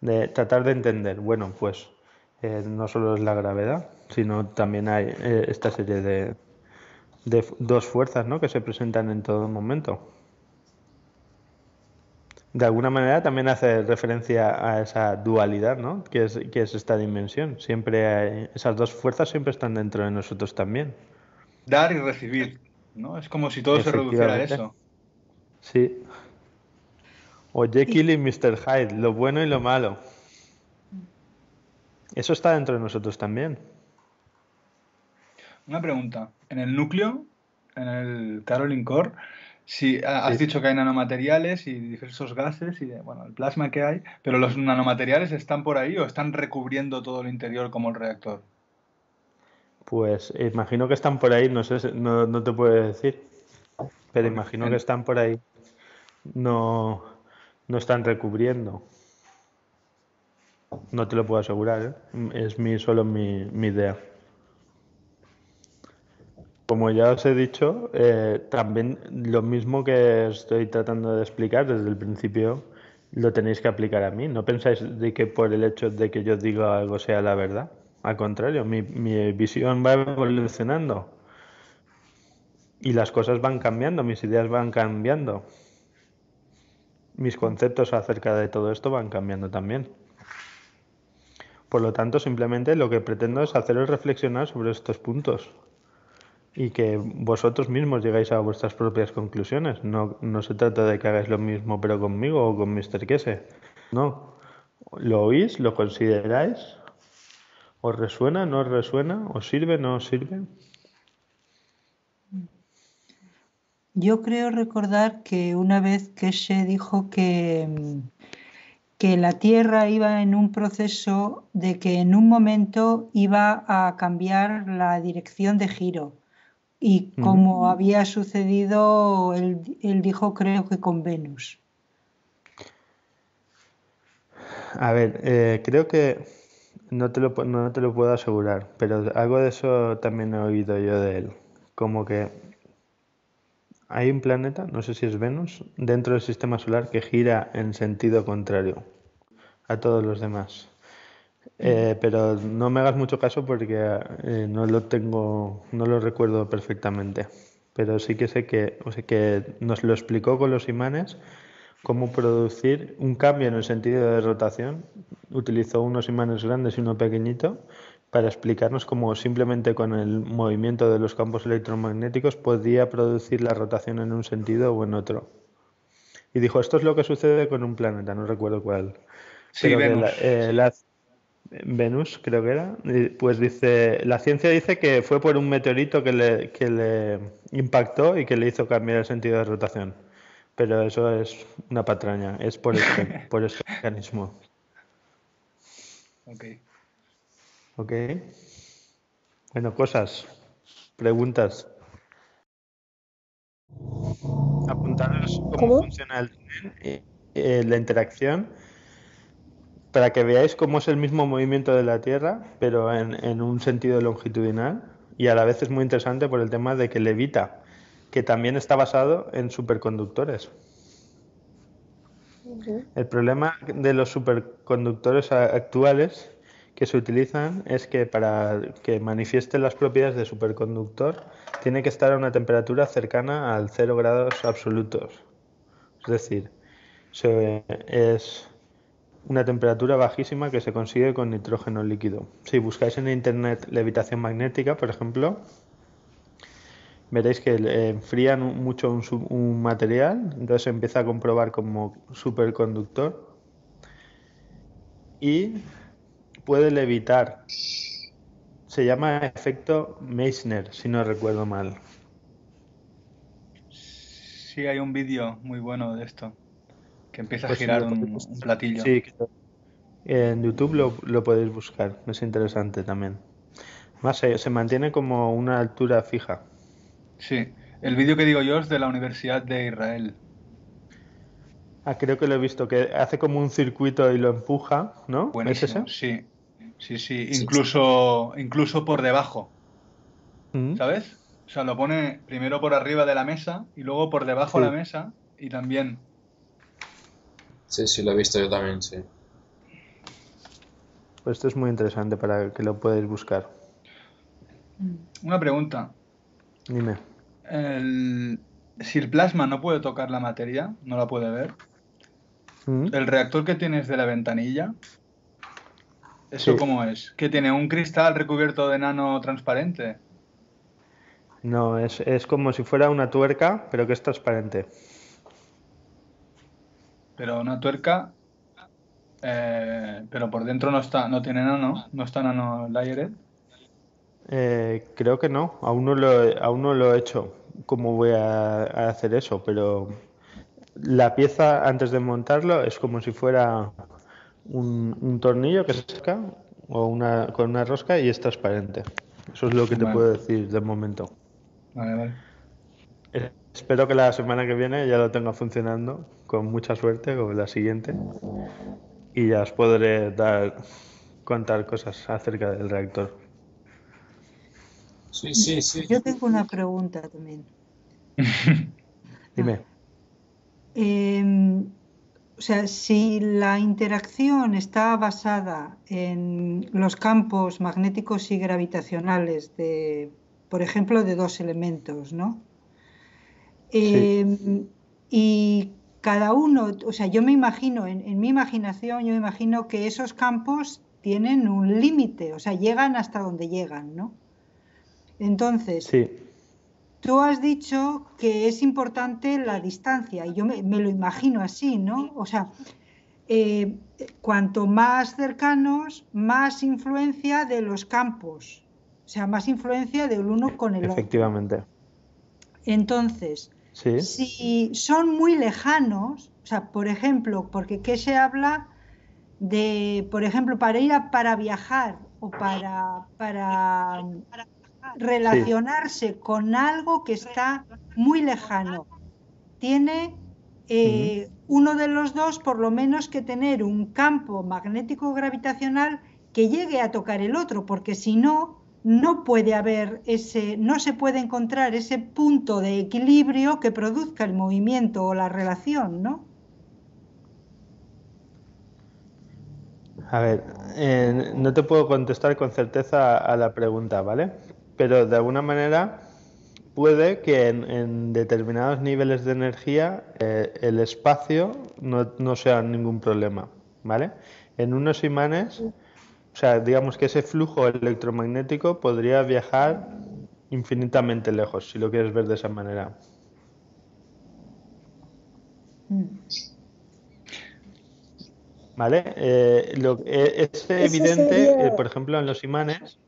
De tratar de entender, bueno, pues no solo es la gravedad, sino también hay esta serie de dos fuerzas, ¿no?, que se presentan en todo momento. De alguna manera también hace referencia a esa dualidad, ¿no?, que es esta dimensión. Esas dos fuerzas siempre están dentro de nosotros también. Dar y recibir, ¿no? Es como si todo se reduciera a Efectivamente. eso. Sí. O Y, Jekyll y Mr. Hyde, lo bueno y lo malo. Eso está dentro de nosotros también. Una pregunta. En el núcleo, en el Caroline Core, si has Sí. dicho que hay nanomateriales y diversos gases y bueno, el plasma que hay, pero los nanomateriales están por ahí o están recubriendo todo el interior como el reactor. Pues imagino que están por ahí, no sé, no te puedo decir, pero Porque imagino que están por ahí. No, no están recubriendo. No te lo puedo asegurar, ¿eh? Es solo mi idea. Como ya os he dicho, también lo mismo que estoy tratando de explicar desde el principio, lo tenéis que aplicar a mí. No pensáis de que por el hecho de que yo diga algo sea la verdad. Al contrario, mi visión va evolucionando y las cosas van cambiando, mis ideas van cambiando, mis conceptos acerca de todo esto van cambiando también. Por lo tanto, simplemente lo que pretendo es haceros reflexionar sobre estos puntos y que vosotros mismos llegáis a vuestras propias conclusiones. No se trata de que hagáis lo mismo pero conmigo o con Mr. Kese. No. Lo oís, lo consideráis, os resuena, no os resuena, os sirve, no os sirve. yo creo recordar que una vez Keshe dijo que la Tierra iba en un proceso de que en un momento iba a cambiar la dirección de giro. Y como había sucedido, él dijo, creo que con Venus. A ver, creo que no te lo puedo asegurar, pero algo de eso también he oído yo de él. Como que hay un planeta, no sé si es Venus, dentro del sistema solar que gira en sentido contrario a todos los demás. Pero no me hagas mucho caso porque no lo recuerdo perfectamente. Pero sí que sé que nos lo explicó con los imanes cómo producir un cambio en el sentido de rotación. Utilizó unos imanes grandes y uno pequeñito para explicarnos cómo simplemente con el movimiento de los campos electromagnéticos podía producir la rotación en un sentido o en otro. Y dijo, esto es lo que sucede con un planeta, no recuerdo cuál. Sí, Pero que Venus. Venus, creo que era, pues dice, la ciencia dice que fue por un meteorito que le impactó y que le hizo cambiar el sentido de rotación. Pero eso es una patraña, es por este mecanismo. Ok. ¿Ok? Bueno, cosas, preguntas. Apuntaros cómo ¿Cómo? funciona el tren, la interacción, para que veáis cómo es el mismo movimiento de la Tierra, pero en un sentido longitudinal. Y a la vez es muy interesante por el tema de que levita, que también está basado en superconductores. Ujú. El problema de los superconductores actuales que se utilizan es que para que manifieste las propiedades de superconductor tiene que estar a una temperatura cercana al 0 grados absolutos. Es decir, es una temperatura bajísima que se consigue con nitrógeno líquido. Si buscáis en internet levitación magnética, por ejemplo, veréis que enfrían mucho un material, entonces se empieza a comprobar como superconductor y puede levitar. Se llama efecto Meissner, si no recuerdo mal. Sí, hay un vídeo muy bueno de esto, que empieza a Pues si girar lo podéis un platillo. sí, en YouTube lo podéis buscar, es interesante también. Más se mantiene como una altura fija. Sí, el vídeo que digo yo es de la Universidad de Israel. Ah, creo que lo he visto, que hace como un circuito y lo empuja, ¿no? ¿Es ese? Buenísimo, sí. Sí, sí, Sí, incluso por debajo, Mm. ¿sabes? O sea, lo pone primero por arriba de la mesa y luego por debajo de la Sí, mesa y también. sí, sí, lo he visto yo también, sí. pues esto es muy interesante para que lo podáis buscar. Una pregunta. Dime. Si el plasma no puede tocar la materia, no la puede ver, Mm. el reactor que tienes de la ventanilla, ¿eso Sí, cómo es? ¿Que tiene un cristal recubierto de nano transparente? no, es como si fuera una tuerca, pero que es transparente. Pero una tuerca, pero por dentro no está, no tiene nano, no está nano layered. Creo que no, aún no lo he hecho. ¿Cómo voy a hacer eso? Pero la pieza antes de montarlo es como si fuera un tornillo que se saca con una rosca y es transparente. Eso es lo que te Vale, puedo decir de momento. vale, vale. Espero que la semana que viene ya lo tenga funcionando con mucha suerte o la siguiente y ya os podré contar cosas acerca del reactor. Sí, sí, sí. Yo tengo una pregunta también. Ah, Dime. o sea, si la interacción está basada en los campos magnéticos y gravitacionales de, por ejemplo, de dos elementos, ¿no? Sí, Y cada uno, o sea, yo me imagino, en mi imaginación, yo me imagino que esos campos tienen un límite, o sea, llegan hasta donde llegan, ¿no? Entonces, sí, tú has dicho que es importante la distancia, y yo me lo imagino así, ¿no? O sea, cuanto más cercanos, más influencia de los campos, o sea, más influencia del uno con el otro. efectivamente. Entonces, Sí, si son muy lejanos, o sea, por ejemplo, porque ¿qué se habla de, por ejemplo, para viajar o para sí. relacionarse con algo que está muy lejano? Tiene Mm. uno de los dos por lo menos que tener un campo magnético gravitacional que llegue a tocar el otro, porque si no, no puede haber ese, no se puede encontrar ese punto de equilibrio que produzca el movimiento o la relación, ¿no? A ver, no te puedo contestar con certeza a la pregunta, ¿vale? Pero de alguna manera puede que en determinados niveles de energía el espacio no sea ningún problema, ¿vale? En unos imanes, o sea, digamos que ese flujo electromagnético podría viajar infinitamente lejos, si lo quieres ver de esa manera. Mm. ¿Vale? Es Eso evidente, sería, por ejemplo, en los imanes,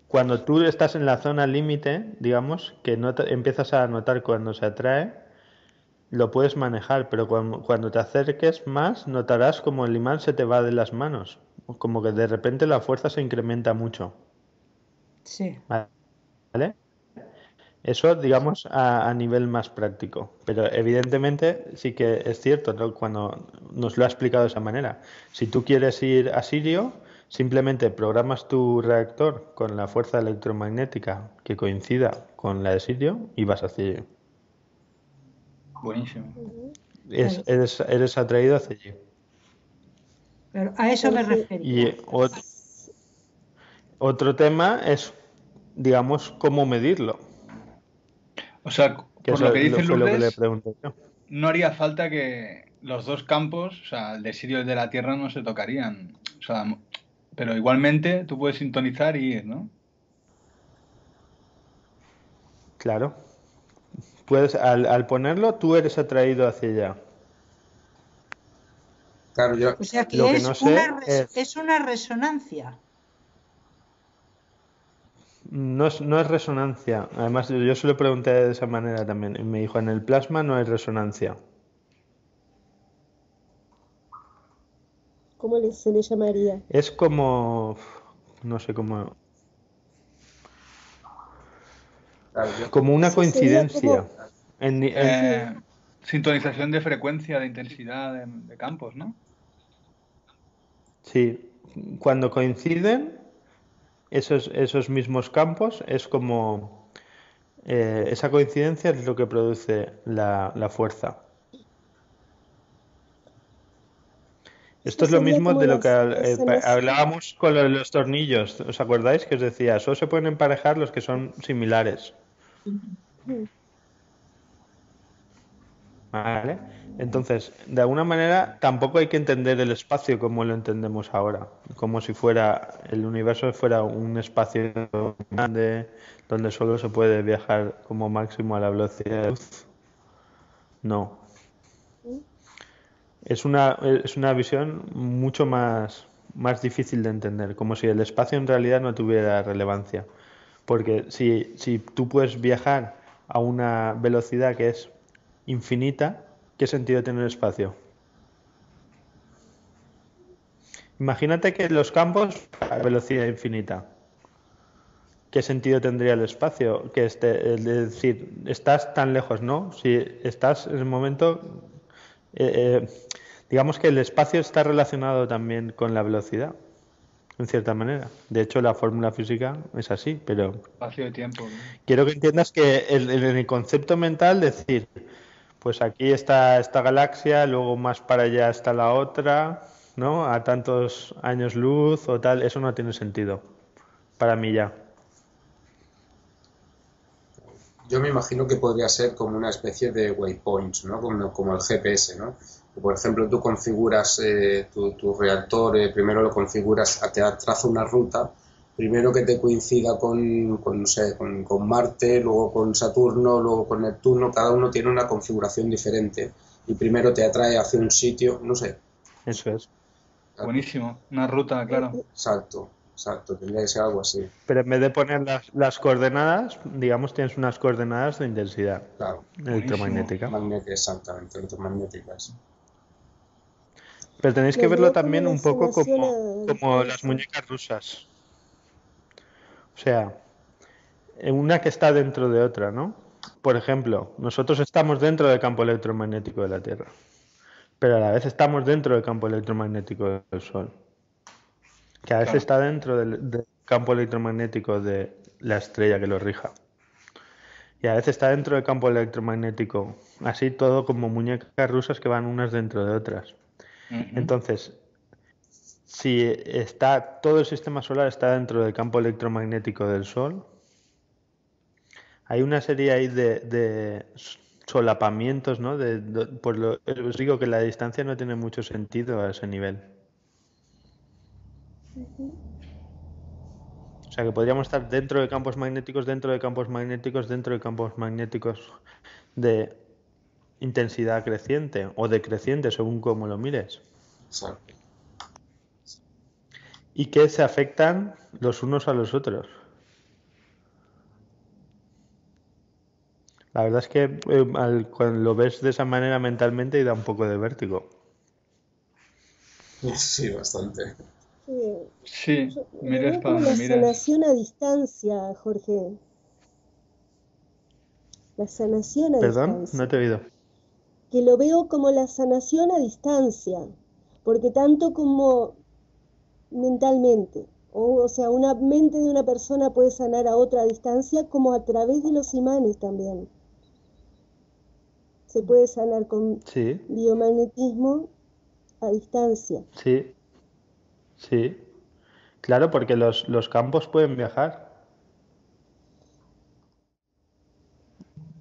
cuando tú estás en la zona límite, digamos, que empiezas a notar cuando se atrae, lo puedes manejar, pero cuando te acerques más, notarás como el imán se te va de las manos, como que de repente la fuerza se incrementa mucho, Sí. ¿vale? Eso, digamos, a nivel más práctico. Pero evidentemente sí que es cierto, ¿no? Cuando nos lo ha explicado de esa manera. Si tú quieres ir a Sirio, simplemente programas tu reactor con la fuerza electromagnética que coincida con la de Sirio y vas a Sirio. Buenísimo. ujú, Claro, Eres atraído hacia allí. pero a eso me Jorge, Y refería. otro tema es, digamos, cómo medirlo, O sea, que por lo eso que dice fue lo que le Lourdes, pregunté yo. no haría falta que los dos campos, o sea, el de Sirio y el de la Tierra, no se tocarían. O sea, pero igualmente tú puedes sintonizar y ir, ¿no? Claro. Puedes, al ponerlo, tú eres atraído hacia allá. Claro, yo O sea que Lo que es no sé es una resonancia. no es resonancia. Además, yo se lo pregunté de esa manera también. Y me dijo, en el plasma no hay resonancia. ¿Cómo se le llamaría? Es como, no sé cómo, claro, como una Eso sería coincidencia. como, sí, Sintonización de frecuencia, de intensidad de campos, ¿no? Sí, cuando coinciden esos mismos campos, es como esa coincidencia es lo que produce la fuerza. Esto eso es lo sería mismo como de lo que la sanación. hablábamos con lo de los tornillos. ¿Os acordáis que os decía? Solo se pueden emparejar los que son similares. Mm. ¿Vale? Entonces, de alguna manera, tampoco hay que entender el espacio como lo entendemos ahora, como si fuera el universo fuera un espacio grande donde solo se puede viajar como máximo a la velocidad de la luz. No, Mm. es una visión mucho más difícil de entender, como si el espacio en realidad no tuviera relevancia. Porque si tú puedes viajar a una velocidad que es infinita, ¿qué sentido tiene el espacio? Imagínate que los campos a velocidad infinita. ¿Qué sentido tendría el espacio? Que es decir, estás tan lejos, ¿no? Si estás en el momento, eh, digamos que el espacio está relacionado también con la velocidad, en cierta manera. De hecho, la fórmula física es así, pero Espacio de tiempo. quiero que entiendas que en el concepto mental decir, pues aquí está esta galaxia, luego más para allá está la otra, ¿no? A tantos años luz o tal, eso no tiene sentido para mí ya. Yo me imagino que podría ser como una especie de waypoints, ¿no? Como el GPS, ¿no? Que, por ejemplo, tú configuras tu reactor, primero lo configuras, te traza una ruta, primero que te coincida no sé, con Marte, luego con Saturno, luego con Neptuno, cada uno tiene una configuración diferente y primero te atrae hacia un sitio, no sé. Eso es. Buenísimo. Una ruta, claro. Exacto, exacto, tendría que ser algo así. Pero en vez de poner las coordenadas, digamos, tienes unas coordenadas de intensidad Claro, Buenísimo. electromagnética. exactamente, electromagnéticas. Pero tenéis que Lo verlo veo como también la un poco sanación a como las distancia. muñecas rusas. O sea, una que está dentro de otra, ¿no? Por ejemplo, nosotros estamos dentro del campo electromagnético de la Tierra, pero a la vez estamos dentro del campo electromagnético del Sol, que a veces Claro. está dentro del campo electromagnético de la estrella que lo rija. Y a veces está dentro del campo electromagnético, así todo como muñecas rusas que van unas dentro de otras. Ujú. Entonces, si está todo el sistema solar está dentro del campo electromagnético del Sol, hay una serie ahí de solapamientos, ¿no? Os digo que la distancia no tiene mucho sentido a ese nivel. Ujú. O sea que podríamos estar dentro de campos magnéticos, dentro de campos magnéticos, dentro de campos magnéticos de intensidad creciente o decreciente, según cómo lo mires. Exacto. Y que se afectan los unos a los otros. La verdad es que cuando lo ves de esa manera mentalmente y da un poco de vértigo. Sí, bastante. Sí, Yo lo mires veo para como donde la mires. sanación a distancia, Jorge. La sanación a ¿Perdón? No distancia. te he oído. Que lo veo como la sanación a distancia. Porque tanto como mentalmente, o sea, una mente de una persona puede sanar a otra a distancia, como a través de los imanes también. Se puede sanar con Sí, biomagnetismo a distancia. sí, sí. Claro, porque los campos pueden viajar.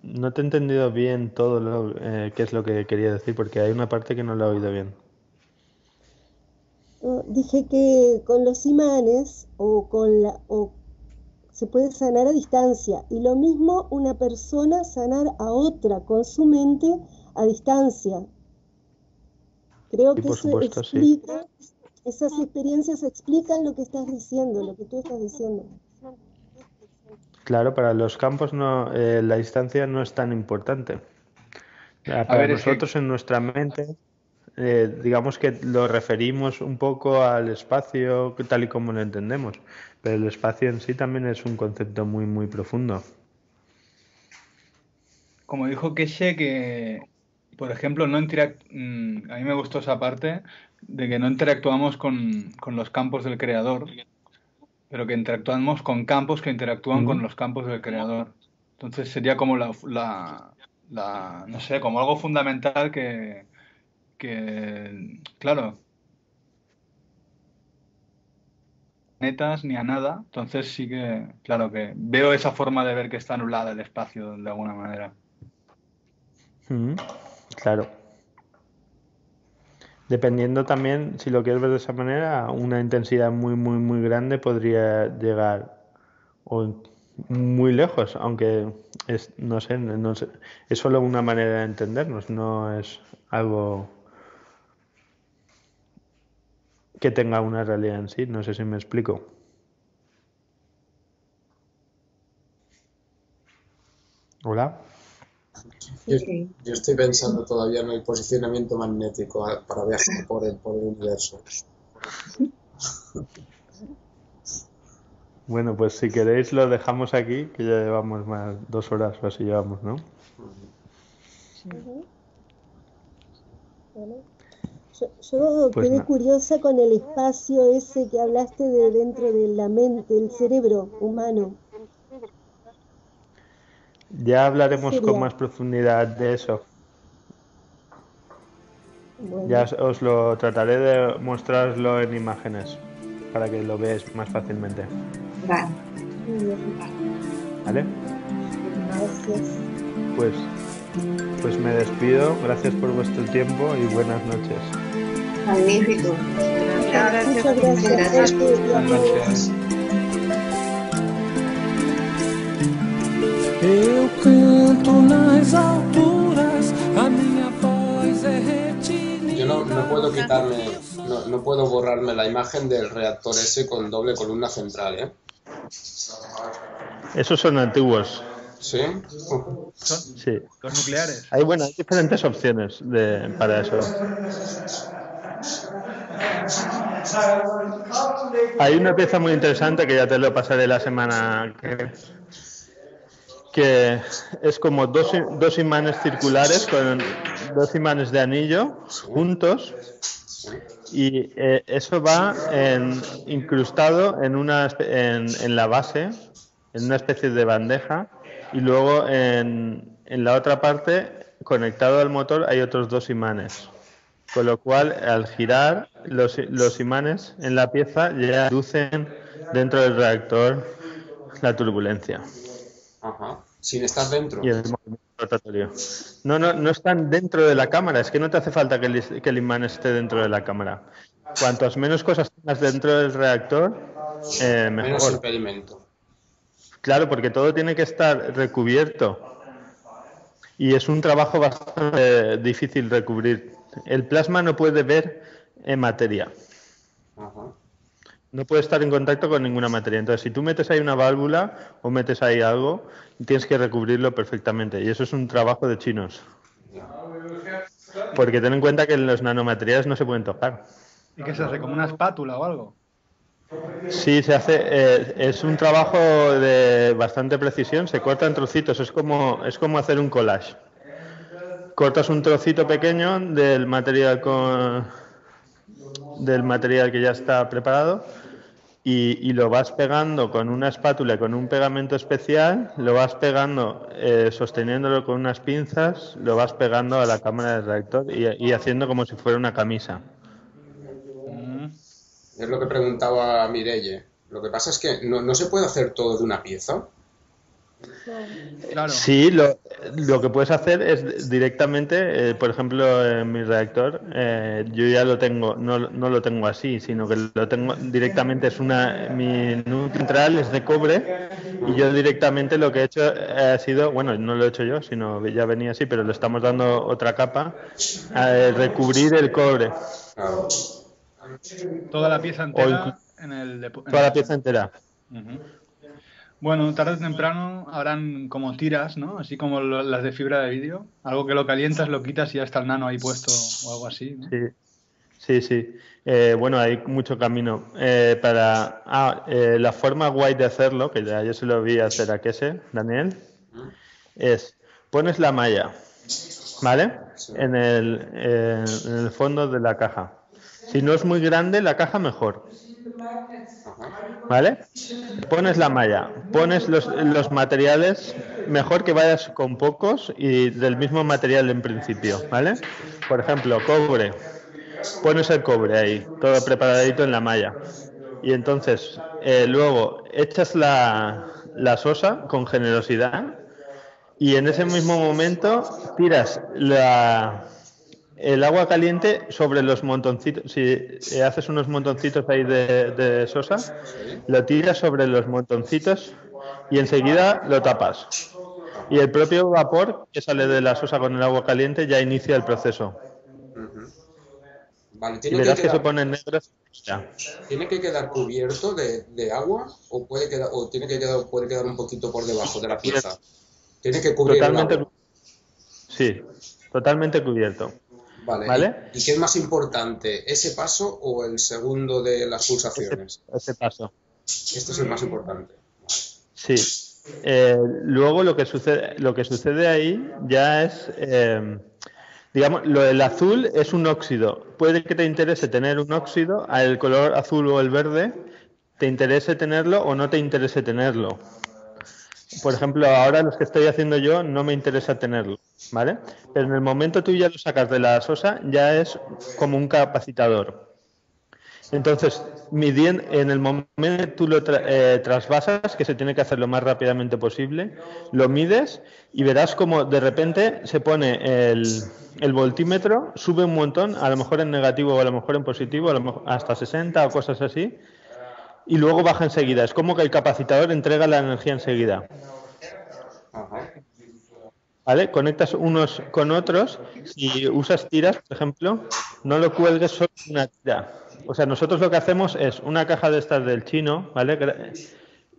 No te he entendido bien todo qué es lo que quería decir, porque hay una parte que no lo he oído bien. Dije que con los imanes o se puede sanar a distancia y lo mismo una persona sanar a otra con su mente a distancia. Creo Y que por eso supuesto, sí. explica, esas experiencias explican lo que estás diciendo, lo que tú estás diciendo. Claro, para los campos no, la distancia no es tan importante. A Para ver, es que nosotros en nuestra mente, digamos que lo referimos un poco al espacio tal y como lo entendemos, pero el espacio en sí también es un concepto muy, muy profundo. como dijo Keshe, que, por ejemplo, a mí me gustó esa parte de que no interactuamos con los campos del creador, pero que interactuamos con campos que interactúan con Mm. los campos del creador. Entonces sería como no sé, como algo fundamental claro, planetas ni a nada. Entonces sí que, claro, que veo esa forma de ver que está anulada el espacio de alguna manera. Mm. Claro. Dependiendo también, si lo quieres ver de esa manera, una intensidad muy, muy, muy grande podría llegar o muy lejos, aunque es, no sé, no sé, es solo una manera de entendernos, no es algo que tenga una realidad en sí. No sé si me explico. Hola. Yo, Sí. yo estoy pensando todavía en el posicionamiento magnético para viajar por el universo. Bueno, pues si queréis lo dejamos aquí, que ya llevamos más 2 horas o así llevamos, ¿no? Ujú. Bueno, yo Pues quedé nada. curiosa con el espacio ese que hablaste de dentro de la mente, el cerebro humano. Ya ¿Qué hablaremos con sería? más profundidad de eso. Ya Bueno, os lo trataré de mostrarlo en imágenes para que lo veáis más fácilmente. Vale. muy bien, ¿Vale? gracias. Pues, pues me despido. Gracias por vuestro tiempo y buenas noches. Magnífico. Muchas gracias. Muchas gracias, Gracias. Jorge, y a Buenas todos. noches. Eu canto nas alturas, a minha voz é retinida. Yo no puedo quitarme, no puedo borrarme la imagen del reactor ese con doble columna central, ¿eh? Esos son antiguos. ¿Sí? Sí. Los nucleares. Hay, bueno, hay diferentes opciones para eso. Hay una pieza muy interesante que ya te lo pasaré la semana que es como dos imanes circulares con dos imanes de anillo juntos y eso va incrustado en la base, en una especie de bandeja, y luego en la otra parte, conectado al motor, hay otros dos imanes. Con lo cual, al girar, los imanes en la pieza ya inducen dentro del reactor la turbulencia. Ajá. Sin estar dentro. Y el movimiento rotatorio. No están dentro de la cámara. Es que no te hace falta que el imán esté dentro de la cámara. Cuantas menos cosas tengas dentro del reactor, Menos mejor. impedimento. Claro, porque todo tiene que estar recubierto. Y es un trabajo bastante difícil recubrir. El plasma no puede ver materia. Ajá. No puede estar en contacto con ninguna materia. Entonces, si tú metes ahí una válvula o metes ahí algo, tienes que recubrirlo perfectamente. Y eso es un trabajo de chinos. Porque ten en cuenta que los nanomateriales no se pueden tocar. ¿Y qué se hace? ¿Como una espátula o algo? Sí, se hace. Es un trabajo de bastante precisión. Se corta en trocitos. Es como hacer un collage. Cortas un trocito pequeño del material que ya está preparado. Y lo vas pegando con una espátula, con un pegamento especial, lo vas pegando, sosteniéndolo con unas pinzas, lo vas pegando a la cámara del reactor y haciendo como si fuera una camisa. Es lo que preguntaba Mireille. Lo que pasa es que no se puede hacer todo de una pieza. Claro. Sí, lo que puedes hacer es directamente, por ejemplo, en mi reactor, yo ya lo tengo, no lo tengo así, sino que lo tengo directamente, mi núcleo central es de cobre y yo directamente lo que he hecho ha sido, bueno, no lo he hecho yo, sino ya venía así, pero le estamos dando otra capa, recubrir el cobre. Toda la pieza entera en el toda la pieza entera. Bueno, tarde o temprano habrán como tiras, ¿no? Así como las de fibra de vidrio. Algo que lo calientas, lo quitas y ya está el nano ahí puesto o algo así, ¿no? Sí. Bueno, hay mucho camino. La forma guay de hacerlo, que ya yo se lo vi hacer a Kese, Daniel, es pones la malla, ¿vale? En el fondo de la caja. Si no es muy grande la caja, mejor. ¿Vale? Pones la malla, pones los materiales, mejor que vayas con pocos y del mismo material en principio, ¿vale? Por ejemplo, cobre, pones el cobre ahí, todo preparadito en la malla. Y entonces, luego echas la sosa con generosidad y en ese mismo momento tiras el agua caliente sobre los montoncitos. Si haces unos montoncitos ahí de sosa, lo tiras sobre los montoncitos y enseguida lo tapas. Y el propio vapor que sale de la sosa con el agua caliente ya inicia el proceso. Vale, y verás que se ponen negras. ¿Tiene que quedar cubierto de agua o puede quedar un poquito por debajo de la pieza? Tiene que cubrir totalmente, el agua. Sí, totalmente cubierto. Vale. ¿Y qué es más importante, ese paso o el segundo de las pulsaciones? Ese paso. Este es el más importante. Sí. Luego lo que sucede ahí ya es, digamos, el azul es un óxido. Puede que te interese tener un óxido, el color azul o el verde, te interese tenerlo o no te interese tenerlo. Por ejemplo, ahora los que estoy haciendo yo no me interesa tenerlo, ¿vale? Pero en el momento tú ya lo sacas de la sosa, ya es como un capacitador. Entonces, en el momento tú lo trasvasas, que se tiene que hacer lo más rápidamente posible, lo mides y verás como de repente se pone el voltímetro, sube un montón, a lo mejor en negativo o a lo mejor en positivo, a lo mejor hasta 60 o cosas así, y luego baja enseguida. Es como que el capacitador entrega la energía enseguida. ¿Vale? Conectas unos con otros. Si usas tiras, por ejemplo, no lo cuelgues solo en una tira. O sea, nosotros lo que hacemos es una caja de estas del chino, ¿vale?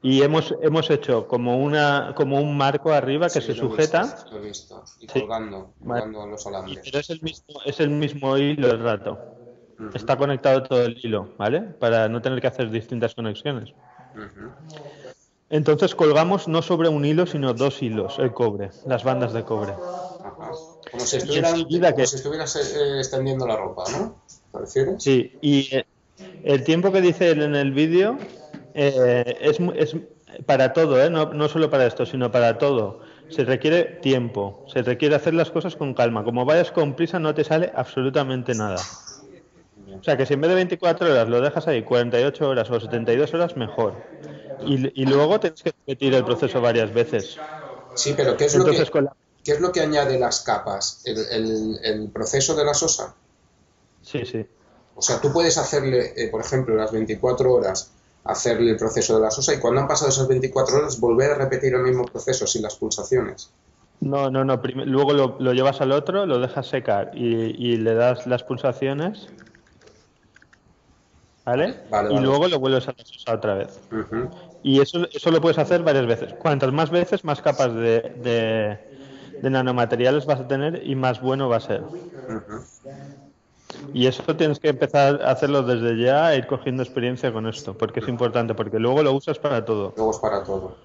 Y hemos hecho como un marco arriba que se sujeta. Lo he visto. Y colgando los alambres. Pero es el mismo hilo el rato. Está conectado todo el hilo, ¿vale? Para no tener que hacer distintas conexiones. Entonces colgamos no sobre un hilo, sino 2 hilos, el cobre, las bandas de cobre. Como si estuvieras extendiendo la ropa, ¿no? ¿Te refieres? Sí, y el tiempo que dice él en el vídeo es para todo, no solo para esto, sino para todo. Se requiere tiempo, se requiere hacer las cosas con calma. Como vayas con prisa no te sale absolutamente nada. O sea que si en vez de 24 horas lo dejas ahí 48 horas o 72 horas, mejor. Y luego tienes que repetir el proceso varias veces. Sí, pero ¿qué es lo que añade las capas? ¿El proceso de la sosa? Sí. O sea, tú puedes hacerle, por ejemplo, las 24 horas, hacerle el proceso de la sosa y cuando han pasado esas 24 horas volver a repetir el mismo proceso sin las pulsaciones. No. Luego lo llevas al otro, lo dejas secar y le das las pulsaciones. ¿Vale? Y luego lo vuelves a la sosa otra vez. Y eso lo puedes hacer varias veces. Cuantas más veces, más capas de nanomateriales vas a tener y más bueno va a ser. Y eso tienes que empezar a hacerlo desde ya e ir cogiendo experiencia con esto, porque es importante, porque luego lo usas para todo. Luego es para todo.